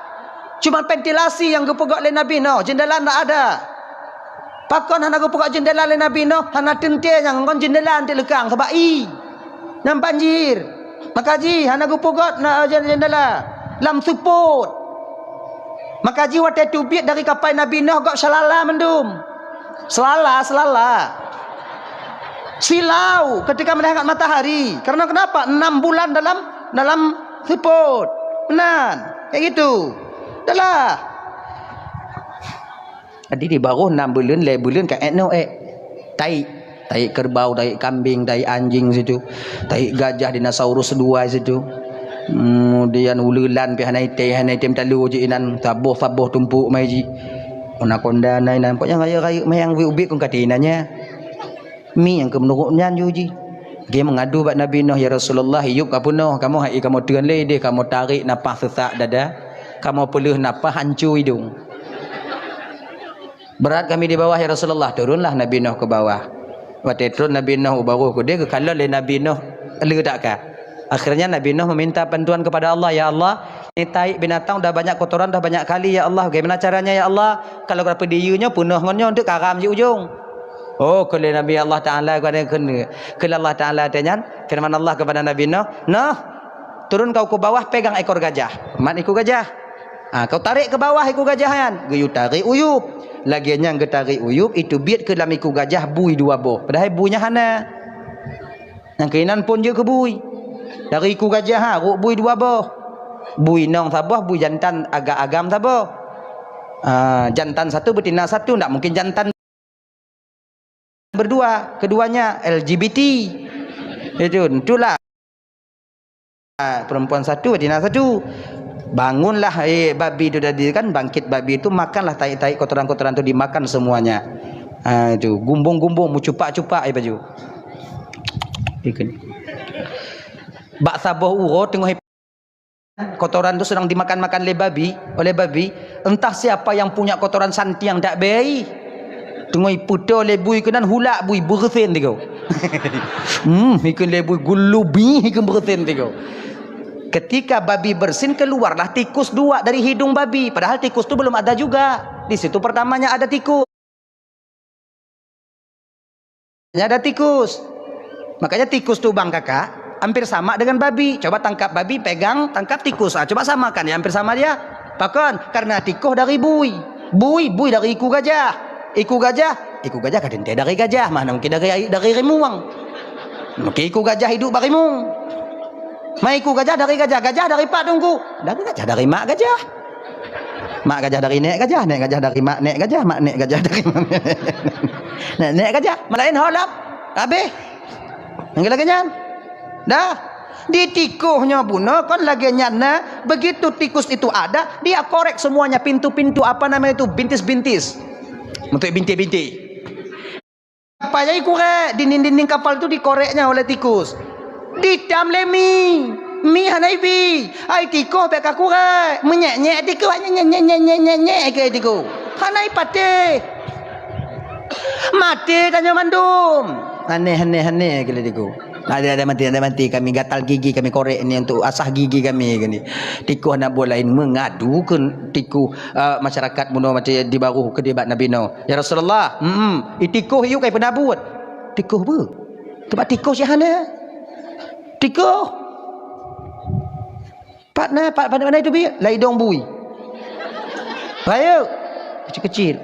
Cuma ventilasi yang gepegak oleh Nabi Nuh, jendela ndak ada. Pakon hana gepegak jendela oleh Nabi Nuh, hana tentie yang ngon jendela anti lekang sebab yang banjir. Maka ji hana gepegak na jendela lam support. Maka ji waktu tubit dari kapal Nabi Nuh gak selala mendum. Selala. Silau ketika melihat matahari. Karena kenapa? 6 bulan dalam siput. Benar. Kayak gitu. Dahlah. Jadi di bawah 6 bulan, 5 bulan kat etno tai kerbau, tai kambing, tai anjing situ. Tai gajah dinosaurus 2 situ. Kemudian ululan pi hanai tem talu je inan sabuh tumpuk mai ji. Anaconda nai nan pokoknya raya mayang ubik kong katinanya. Mi yang kemenurutnya juji. Dia mengadu buat Nabi Nuh, ya Rasulullah, hidup kamu Nuh, kamu tuan le dia, kamu tarik napas sesak dada, kamu peluh napas hancur hidung. Berat kami di bawah ya Rasulullah, turunlah Nabi Nuh ke bawah. Waktu turun Nabi Nuh baru ke dia, kalau le Nabi Nuh le takkah. Akhirnya Nabi Nuh meminta bantuan kepada Allah, ya Allah, ini tai binatang dah banyak kotoran, dah banyak kali ya Allah, bagaimana caranya ya Allah? Kalau berapa diunya penuh ngonyo untuk karam di ujung. Oh, kalau Nabi Allah Ta'ala kalau Allah Ta'ala tanya firman Allah kepada Nabi Nuh, turun kau ke bawah, pegang ekor gajah. Mat ekor gajah. Kau tarik ke bawah ekor gajahan. Gayu tarik uyup. Lagiannya yang tarik uyup itu biat ke dalam ekor gajah bui 2 boh. Padahal buinya hana. Yang keinan pun je ke bui. Dari ekor gajah ruk bui 2 boh. Bui nong sabah, bui jantan agak-agam sabah. Jantan 1 betina 1, tak mungkin jantan berdua, keduanya LGBT. Itulah perempuan 1, betina 1. Bangunlah babi itu tadi kan, bangkit babi itu, makanlah tai-tai kotoran-kotoran itu, dimakan semuanya. Itu gumbung-gumbung mucupak-cupak baju. Ikan. Bak sabah uro tengok kotoran itu sedang dimakan-makan oleh babi. Entah siapa yang punya kotoran santi yang tak baik. Tengok puto lebui kenan hulak bui bersen tiga. Ikan lebui gulubi ikan bersen tiga. Ketika babi bersin, keluarlah tikus 2 dari hidung babi. Padahal tikus itu belum ada juga. Di situ pertamanya ada tikus. Ada tikus. Makanya tikus itu bang kakak hampir sama dengan babi. Coba tangkap babi, pegang, tangkap tikus. Coba samakan ya, hampir sama dia. Bahkan karena tikus dari bui dari iku gajah. Iku gajah kadang dari gajah, mana mungkin dari rimuang. Mungkin iku gajah hidup barimung. Iku gajah dari pak tunggu. Dari gajah dari mak gajah. Mak gajah dari nek gajah dari mak nek gajah dari nek gajah. Malain holap. Habis. Yang lagi nyan. Dah. Ditikuhnya bunuh kan lagi nyana. Begitu tikus itu ada, dia korek semuanya, pintu-pintu apa namanya itu, bintis-bintis. Untuk binti-binti. Apa ya korek? Dinding-dinding kapal itu dikoreknya oleh tikus. Didam lemi. Mi hanaibi. Ai tikus pek korek. Menyek-nyek tikus, nyek-nyek-nyek-nyek ke tikus. Hanai pate. Mati tanya mandum. Aneh gila tikus. Ada mati kami gatal gigi kami korek ni untuk asah gigi kami gini. Tiku nak buat lain mengadu ke tiku masyarakat muno macam di baru ke debat Nabi no. Ya Rasulullah, tiku hiu kai pernah buat. Tiku apa? Tempat tiku siapa? Tiku. Pak mana itu bi? Lai dong bui. Bayu. Kecil-kecil.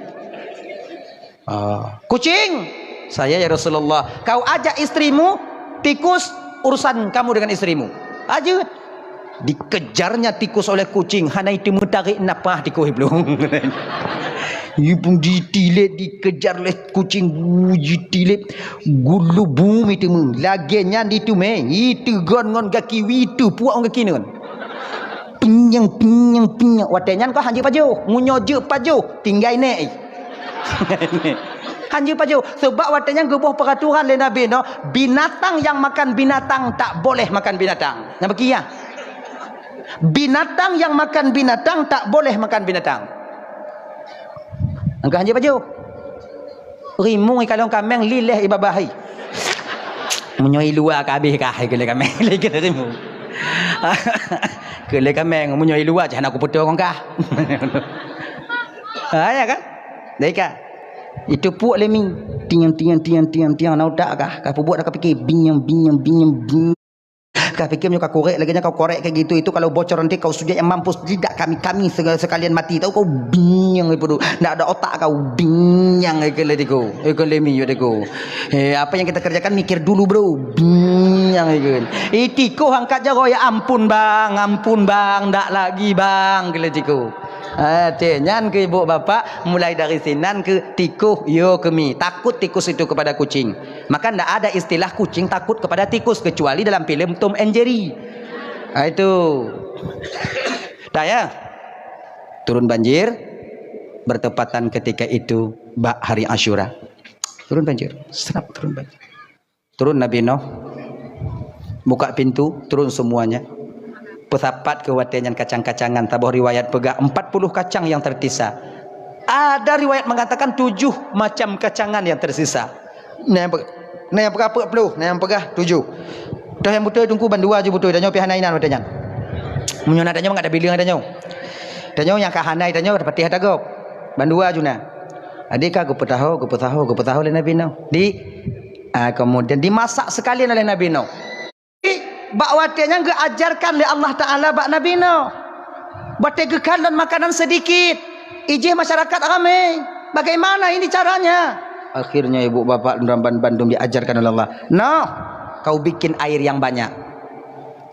Kucing. Saya ya Rasulullah, kau ajak istrimu tikus urusan kamu dengan istrimu aja. Dikejarnya tikus oleh kucing, hana itu mutarik napah tikus belum. Ibu ditilik dikejar oleh kucing, ditilik gulu bumi itu laginya itu itu gon kaki itu puak kaki ni kan pinyang watenya kau hanji paju munyoje paju tinggal ni. Hanji paju sebab watanya gebuh peraturan le Nabi no, binatang yang makan binatang tak boleh makan binatang. Nampak ya? Binatang yang makan binatang tak boleh makan binatang. Angka hanji paju. Rimu kalau kameng lileh ibabahi. Munyoi luar ka habis kah kele kameng lagi rimu. Kele kameng munyoi luar jangan aku putus kau kah. Ya kan? Deika. Itu puak lemi tiang nak tak kah buat dah fikir binyam kau fikir kau korek lagi kau korek kayak gitu. Itu kalau bocor nanti kau sudah yang mampus tidak kami sekalian mati tahu kau binyang itu tidak ada otak kau binyang kau lemi kau apa yang kita kerjakan mikir dulu bro binyang itu angkat jago ya ampun bang tak lagi bang kau. Nyan ke ibu bapa mulai dari sinan ke tikus yo kemi takut tikus itu kepada kucing. Maka ndak ada istilah kucing takut kepada tikus kecuali dalam film Tom and Jerry. Itu. Dah ya. Turun banjir bertepatan ketika itu hari Asyura. Turun banjir. Serap turun banjir. Turun Nabi Nuh. Buka pintu, turun semuanya. Pesapat ke watenyan kacang-kacangan tabuh riwayat pegah 40 kacang yang tersisa. Ada riwayat mengatakan 7 macam kacangan yang tersisa. Nah yang pegah 40, nah yang pegah 7. Dah yang betul tunggu bandua je betul danyo pi hanainan watenyan. Munyo nadanya enggak ada bilang danyo. Danyo yang ka hanai danyo dapat hadagop. Bandua juna. Adika go petaho le Nabi Nuh. Kemudian dimasak sekalian oleh Nabi Nuh. Bak watenya ajarkan oleh Allah Ta'ala bak Nabi Nuh. Bate gekalon makanan sedikit. Ijih masyarakat ramai. Bagaimana ini caranya? Akhirnya ibu bapak Bandung diajarkan oleh Allah. No, kau bikin air yang banyak.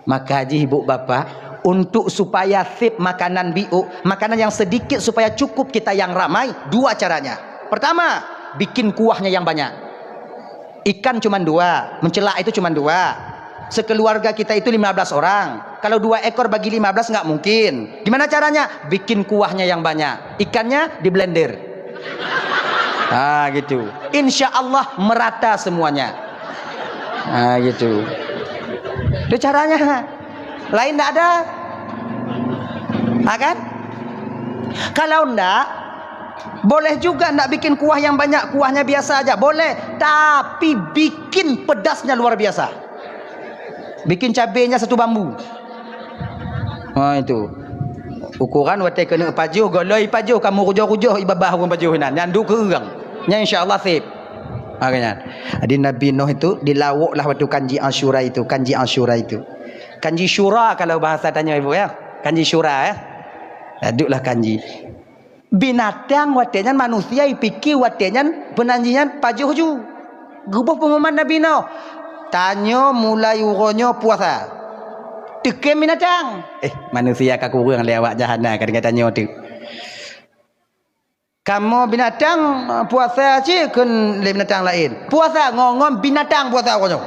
Maka haji ibu bapak untuk supaya sip makanan biu, makanan yang sedikit supaya cukup kita yang ramai, 2 caranya. Pertama, bikin kuahnya yang banyak. Ikan cuma 2, mencelak itu cuma 2. Sekeluarga kita itu 15 orang. Kalau 2 ekor bagi 15 nggak mungkin. Gimana caranya? Bikin kuahnya yang banyak. Ikannya di blender. Gitu. Insya Allah merata semuanya. Gitu. Itu caranya. Lain nggak ada. Kan? Kalau nggak, boleh juga nggak bikin kuah yang banyak. Kuahnya biasa aja. Boleh. Tapi bikin pedasnya luar biasa. Bikin cabenya 1 bambu. Itu. Ukuran wate kena pajuh, goloi pajuh, kamu rujuh-rujuh ibabah orang pajuh nan. Nyandu kerang. Nya insya-Allah sip. Makanya. Adi Nabi Nuh itu dilawuklah waktu kanji Asyura itu, Kanji syura kalau bahasa tanya ibu ya. Kanji syura ya. Aduklah kanji. Binatang watenya manusia ipiki watenya penanjian pajuh ju. Gubuh pengumuman Nabi Nuh. Tanya mulai uronyo puasa. Tekem binatang. Manusia ka kurang lewat jahannam kan tanya tu. Kamu binatang puasa je kun le binatang lain. Puasa ngongom binatang puasa uronyo.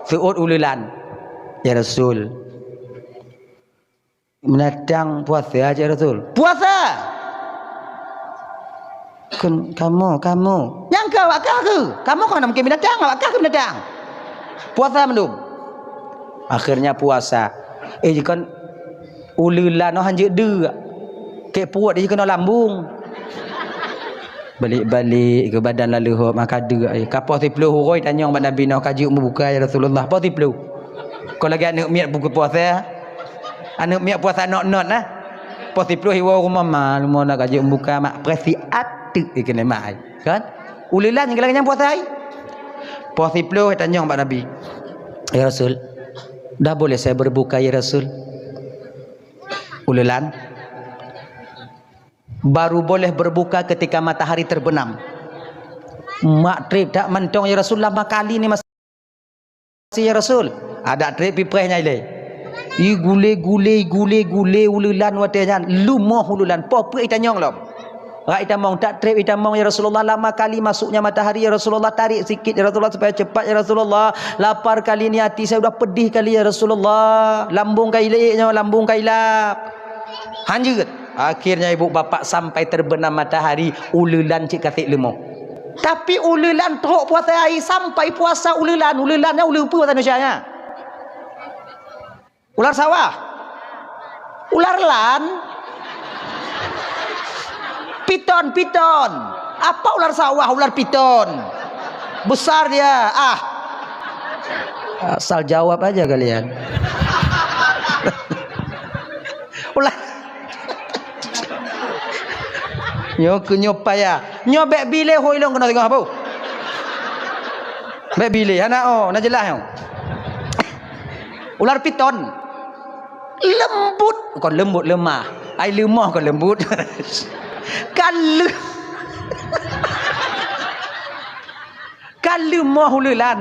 Seut ululan. Ya Rasul, mendatang puasa aja Rasul. Puasa. Kamu yang kau akak ke? Kamu kan mungkin mendatang, akak ke mendatang. Puasa belum? Akhirnya puasa. Kan ulila no hanje de. Kek puat dia kena lambung. Balik-balik ke badan lalu hok maka de kapau 10 huroi tanya orang Nabi nak kaji membuka ya Rasulullah. Apa 10? Kau lagi anak miat buku puasa. Anak miat puasa not nah. Apa 10 hiwa rumah mal mau nak kaji membuka mak presi atuk kena mai. Kan? Ulilan yang lagi puasa ai. Apa 10 tanya orang Nabi. Ya Rasul, dah boleh saya berbuka ya Rasul? Ulilan baru boleh berbuka ketika matahari terbenam. Mak trip tak mentong ya Rasul lama kali ni masih ya Rasul. Ada trip piprehnya ile. I gule ululan watenya lumoh ululan popo itanyong lom. Ra itamong tak trip itamong ya Rasulullah lama kali masuknya matahari ya Rasulullah, tarik sikit ya Rasulullah supaya cepat ya Rasulullah. Lapar kali ni hati saya sudah pedih kali ya Rasulullah. Lambung kaileknya lambung kailap. Hanjut. Akhirnya ibu bapa sampai terbenam matahari ululan cik katik lemah. Tapi ululan teruk puasa air sampai puasa ululannya ulu apa manusianya? Ular sawah. Ular lan. Piton. Apa ular sawah, ular piton? Besar dia. Asal jawab aja kalian. Ular Nyo kenyopaya. Nyo bek bile hoi long kena tengok apa? Bek bile anak nak jelas yo. Ular piton. Lembut, kon lembut lemah. Ai lemah kon lembut. Kan lemah hululan.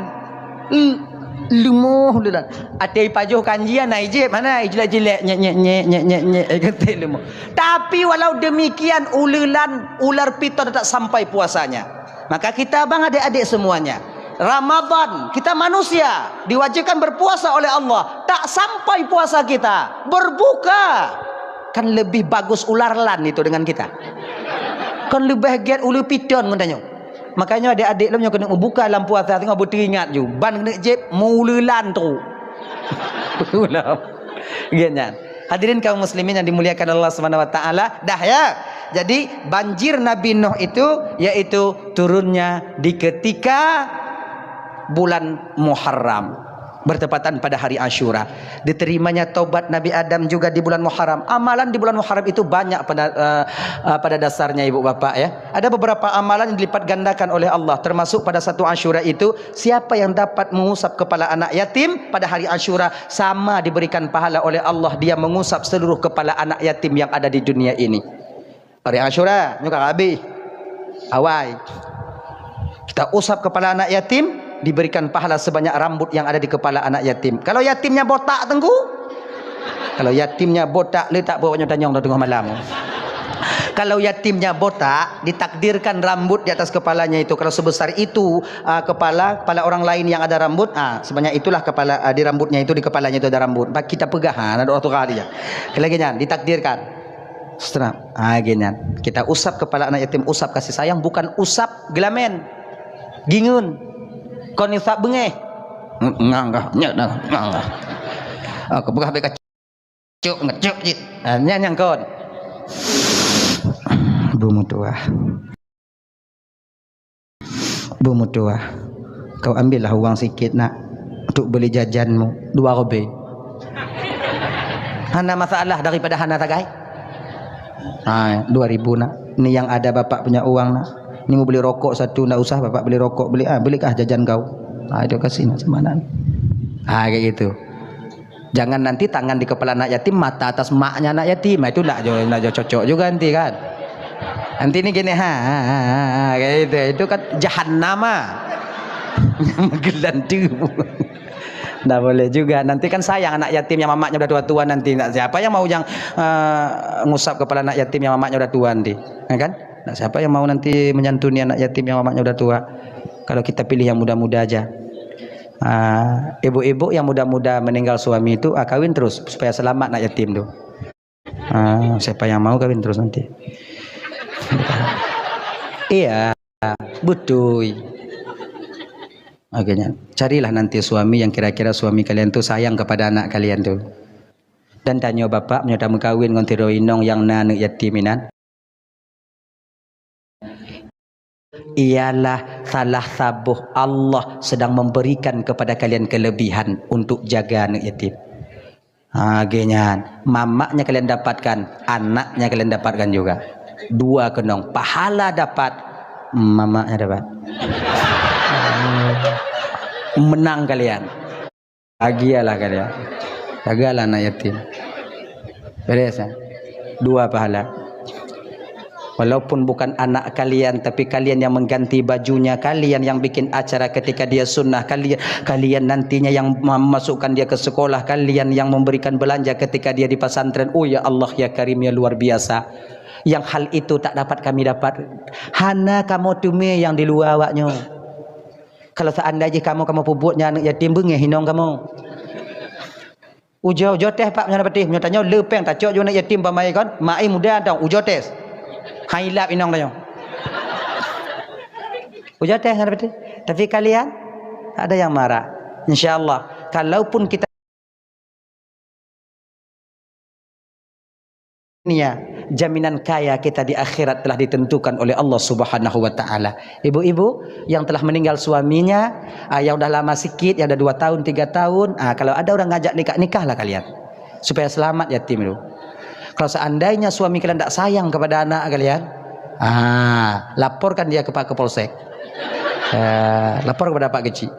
Lemah hululan. Atai pajuh kanjian naik je mana jelek-jelek nyek kata lemah. Tapi walau demikian ular piton tak sampai puasanya. Maka kita bang adik-adik semuanya, Ramadan kita manusia diwajibkan berpuasa oleh Allah. Tak sampai puasa kita berbuka, kan lebih bagus ular lan itu dengan kita. Kan lebih giat ular piton katanya. Makanya adik-adik lu kena buka dalam puasa tengok beringat ju. Ban kena jeb mululan tu. Ulam. Giatnya. Hadirin kaum muslimin yang dimuliakan Allah Subhanahu wa taala, dah ya. Jadi banjir Nabi Nuh itu yaitu turunnya di ketika bulan Muharram, bertepatan pada hari Asyura. Diterimanya taubat Nabi Adam juga di bulan Muharram. Amalan di bulan Muharram itu banyak pada dasarnya ibu bapak ya. Ada beberapa amalan yang dilipat gandakan oleh Allah, termasuk pada satu Asyura itu siapa yang dapat mengusap kepala anak yatim pada hari Asyura sama diberikan pahala oleh Allah dia mengusap seluruh kepala anak yatim yang ada di dunia ini. Hari Asyura nyuka habis awai kita usap kepala anak yatim, diberikan pahala sebanyak rambut yang ada di kepala anak yatim. Kalau yatimnya botak tengku, kalau yatimnya botak letak bawahnya tanyong tengah malam. Kalau yatimnya botak, ditakdirkan rambut di atas kepalanya itu kalau sebesar itu kepala orang lain yang ada rambut, sebanyak itulah kepala di rambutnya itu, di kepalanya itu ada rambut. Kita pegang ada waktu kali ya. Lagi ditakdirkan. Setelah gini kita usap kepala anak yatim, usap kasih sayang, bukan usap gelamen gingun kon usap bengeh nggak aku buka beka cuk ngecuk jit nyang kon bumu tua kau ambillah uang sikit nak untuk beli jajanmu 2 robe. Hana masalah daripada hana tagai 2.000 nak. Ini yang ada bapak punya uang nak. Ini mau beli rokok satu, nak usah bapak beli rokok, belikah jajan kau. Itu kasih nak semana. Kayak gitu. Jangan nanti tangan di kepala anak yatim, mata atas maknya anak yatim. Itu nak cocok juga nanti kan. Nanti ini gini kayak gitu. Itu kan jahannama. Gelantu. Nggak boleh juga. Nanti kan sayang anak yatim yang mamaknya udah tua-tua nanti. Siapa yang mau ngusap kepala anak yatim yang mamaknya udah tua nanti? Kan? Nah, siapa yang mau nanti menyantuni anak yatim yang mamaknya udah tua? Kalau kita pilih yang muda-muda aja. Ibu-ibu yang muda-muda meninggal suami itu kawin terus supaya selamat nak yatim tuh. Siapa yang mau kawin terus nanti. Iya, betul. Akhirnya carilah nanti suami yang kira-kira suami kalian tuh sayang kepada anak kalian tuh. Dan tanya bapak menyata kawin ngon tiro inong yang nanu yatiminan. Ialah salah sabuh Allah sedang memberikan kepada kalian kelebihan untuk jaga anak yatim. Akhirnya mamaknya kalian dapatkan, anaknya kalian dapatkan juga. Dua kenong, pahala dapat, mamaknya dapat. Menang kalian. Bahagialah kalian. Jagalah anak yatim. Beres ya? Dua pahala. Walaupun bukan anak kalian, tapi kalian yang mengganti bajunya, kalian yang bikin acara ketika dia sunnah, kalian nantinya yang memasukkan dia ke sekolah, kalian yang memberikan belanja ketika dia di pesantren. Oh ya Allah ya Karim ya luar biasa. Yang hal itu tak dapat kami dapat. Hana kamu tume yang di luar awaknya. Kalau seandainya kamu puputnya anak yatim bengih hinong kamu. Ujo teh pak menyana petih menyatanya lepeng tak cok anak yatim pamai kan. Mai muda tau ujo tes. Hailap inong tanya. Ujo teh menyana petih. Tapi kalian ada yang marah. Insyaallah kalaupun kita jaminan kaya kita di akhirat telah ditentukan oleh Allah Subhanahu wa taala. Ibu-ibu yang telah meninggal suaminya, yang udah lama sikit, yang udah 2 tahun, 3 tahun, kalau ada orang ngajak nikahlah kalian. Supaya selamat yatim itu. Kalau seandainya suami kalian tak sayang kepada anak kalian, laporkan dia ke Pak Kapolsek. Lapor kepada Pak Kecil.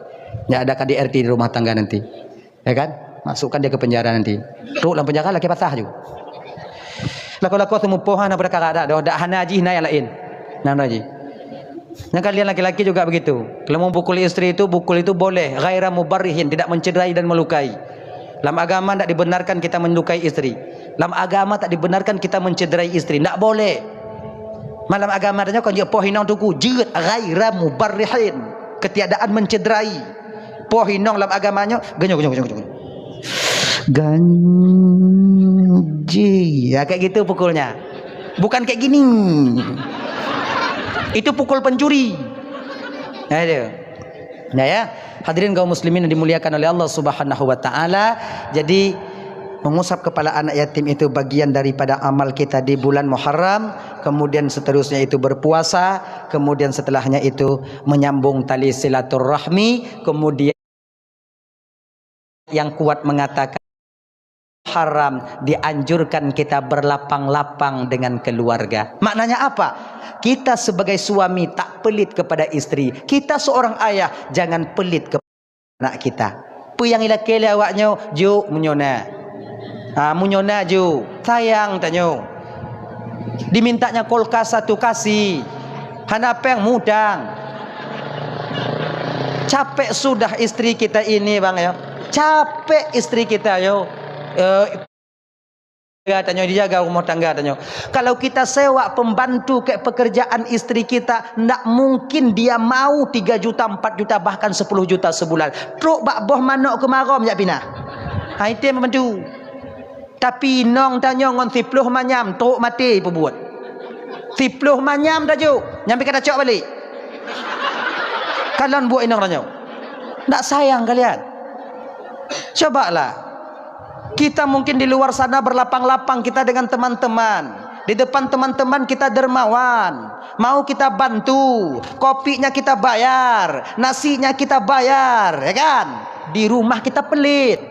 Ya ada KDRT di rumah tangga nanti. Ya kan? Masukkan dia ke penjara nanti. Tuh dalam penjara lagi pasah juga. Lako-lako temu pohan apa kakak dah hana haji hina yang lain. Nana haji. Yang kalian laki-laki juga begitu. Kalau mau pukul istri itu, pukul itu boleh. Ghaira mubarrihin, tidak mencederai dan melukai. Dalam agama tidak dibenarkan kita melukai istri. Dalam agama tak dibenarkan kita mencederai istri. Tak boleh. Malam agama tanya kau dia pohinong tuku jeut ghaira mubarrihin. Ketiadaan mencederai. Pohinong dalam agamanya genyo. Ganji ya kayak gitu pukulnya, bukan kayak gini. Itu pukul pencuri. Nah ya hadirin kaum muslimin yang dimuliakan oleh Allah Subhanahu wa taala. Jadi mengusap kepala anak yatim itu bagian daripada amal kita di bulan Muharram. Kemudian seterusnya itu berpuasa. Kemudian setelahnya itu menyambung tali silaturahmi. Kemudian yang kuat mengatakan haram, dianjurkan kita berlapang-lapang dengan keluarga. Maknanya apa? Kita sebagai suami tak pelit kepada istri. Kita seorang ayah jangan pelit kepada anak kita. Apa yang ilakele awaknya ju munyona. Munyona ju sayang tanyo. Dimintanya kulkas satu kasih. Hanapeng mudang. Capek sudah istri kita ini bang ya. Capek istri kita yo. Tanya dijaga rumah tangga tanya. Kalau kita sewa pembantu ke pekerjaan istri kita, ndak mungkin dia mau 3 juta, 4 juta, bahkan 10 juta sebulan. Truk bak boh manok ke marom jak pinah. Itu yang membantu. Tapi nong tanya ngon 10 manyam truk mati perbuat. 10 manyam tajuk. Nyampe kata cok balik. Kalian buat inong tanya. Ndak sayang kalian. Cobalah. Kita mungkin di luar sana berlapang-lapang kita dengan teman-teman. Di depan teman-teman kita dermawan. Mau kita bantu. Kopinya kita bayar. Nasinya kita bayar. Ya kan? Di rumah kita pelit.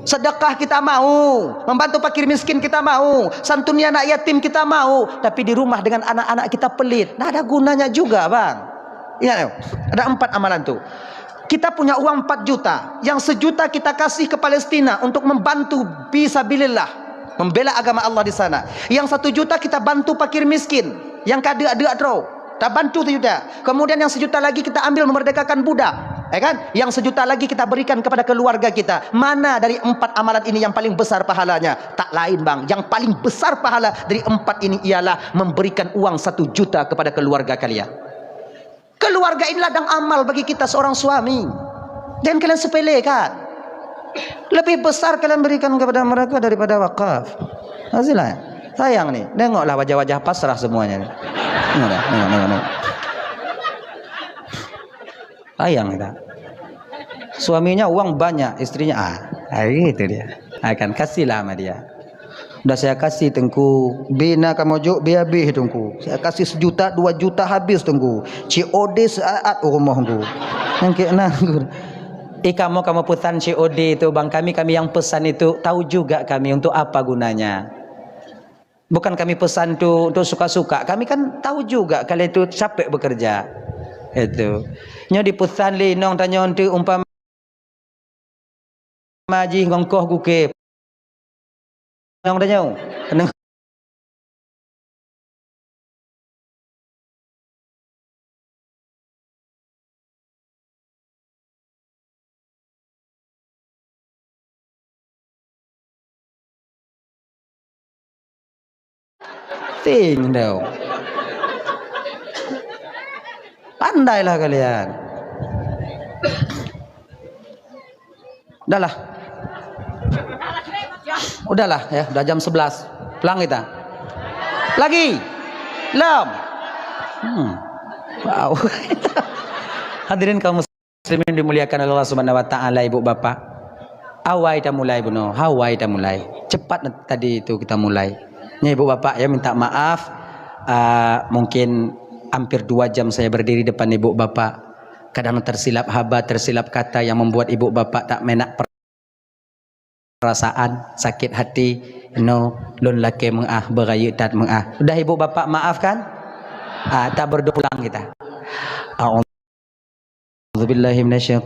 Sedekah kita mau. Membantu fakir miskin kita mau. Santuni anak yatim kita mau. Tapi di rumah dengan anak-anak kita pelit. Nah ada gunanya juga bang. Ingat ada 4 amalan tuh. Kita punya uang 4 juta. Yang 1 juta kita kasih ke Palestina untuk membantu fisabilillah, membela agama Allah di sana. Yang 1 juta kita bantu fakir miskin. Yang kadek-dek terus. Kita bantu 1 juta. Kemudian yang 1 juta lagi kita ambil memerdekakan budak. Ya kan? Yang 1 juta lagi kita berikan kepada keluarga kita. Mana dari 4 amalan ini yang paling besar pahalanya? Tak lain bang. Yang paling besar pahala dari 4 ini ialah memberikan uang 1 juta kepada keluarga kalian. Keluarga ini ladang amal bagi kita seorang suami. Jangan kalian sepelekan. Lebih besar kalian berikan kepada mereka daripada wakaf. Hasilnya sayang nih. Tengoklah wajah-wajah pasrah semuanya. Tengok. Sayang kita. Suaminya uang banyak, istrinya itu dia. Akan kasihlah sama dia. Udah saya kasih tengku, bina kamu juk habis tengku. Saya kasih 1 juta 2 juta habis tengku. COD saat rumahku. Nangku. Kamu pesan COD itu bang, kami yang pesan itu tahu juga kami untuk apa gunanya. Bukan kami pesan tuh untuk suka-suka. Kami kan tahu juga kalian itu capek bekerja. Itu. Nyo dipesan li nong tanya untuk umpama maji ngongkoh guke. Nong tanya. Ting dah. Pandailah kalian. Udahlah ya, udah jam 11. Pulang kita. Lagi. Lam. Wow. Hadirin kaum muslimin dimuliakan Allah Subhanahu wa taala, Ibu Bapak. Awai dah mulai buno, hawai dah mulai. Cepat tadi itu kita mulai. Ya Ibu Bapak ya, minta maaf. Mungkin hampir 2 jam saya berdiri depan Ibu Bapak. Kadang tersilap haba, tersilap kata yang membuat Ibu Bapak tak menak perasaan, sakit hati. No, lun laki mengah, berayu tat mengah. Sudah Ibu Bapak maafkan? Tak berdoa pulang kita. A'udzubillahi minasyaitonir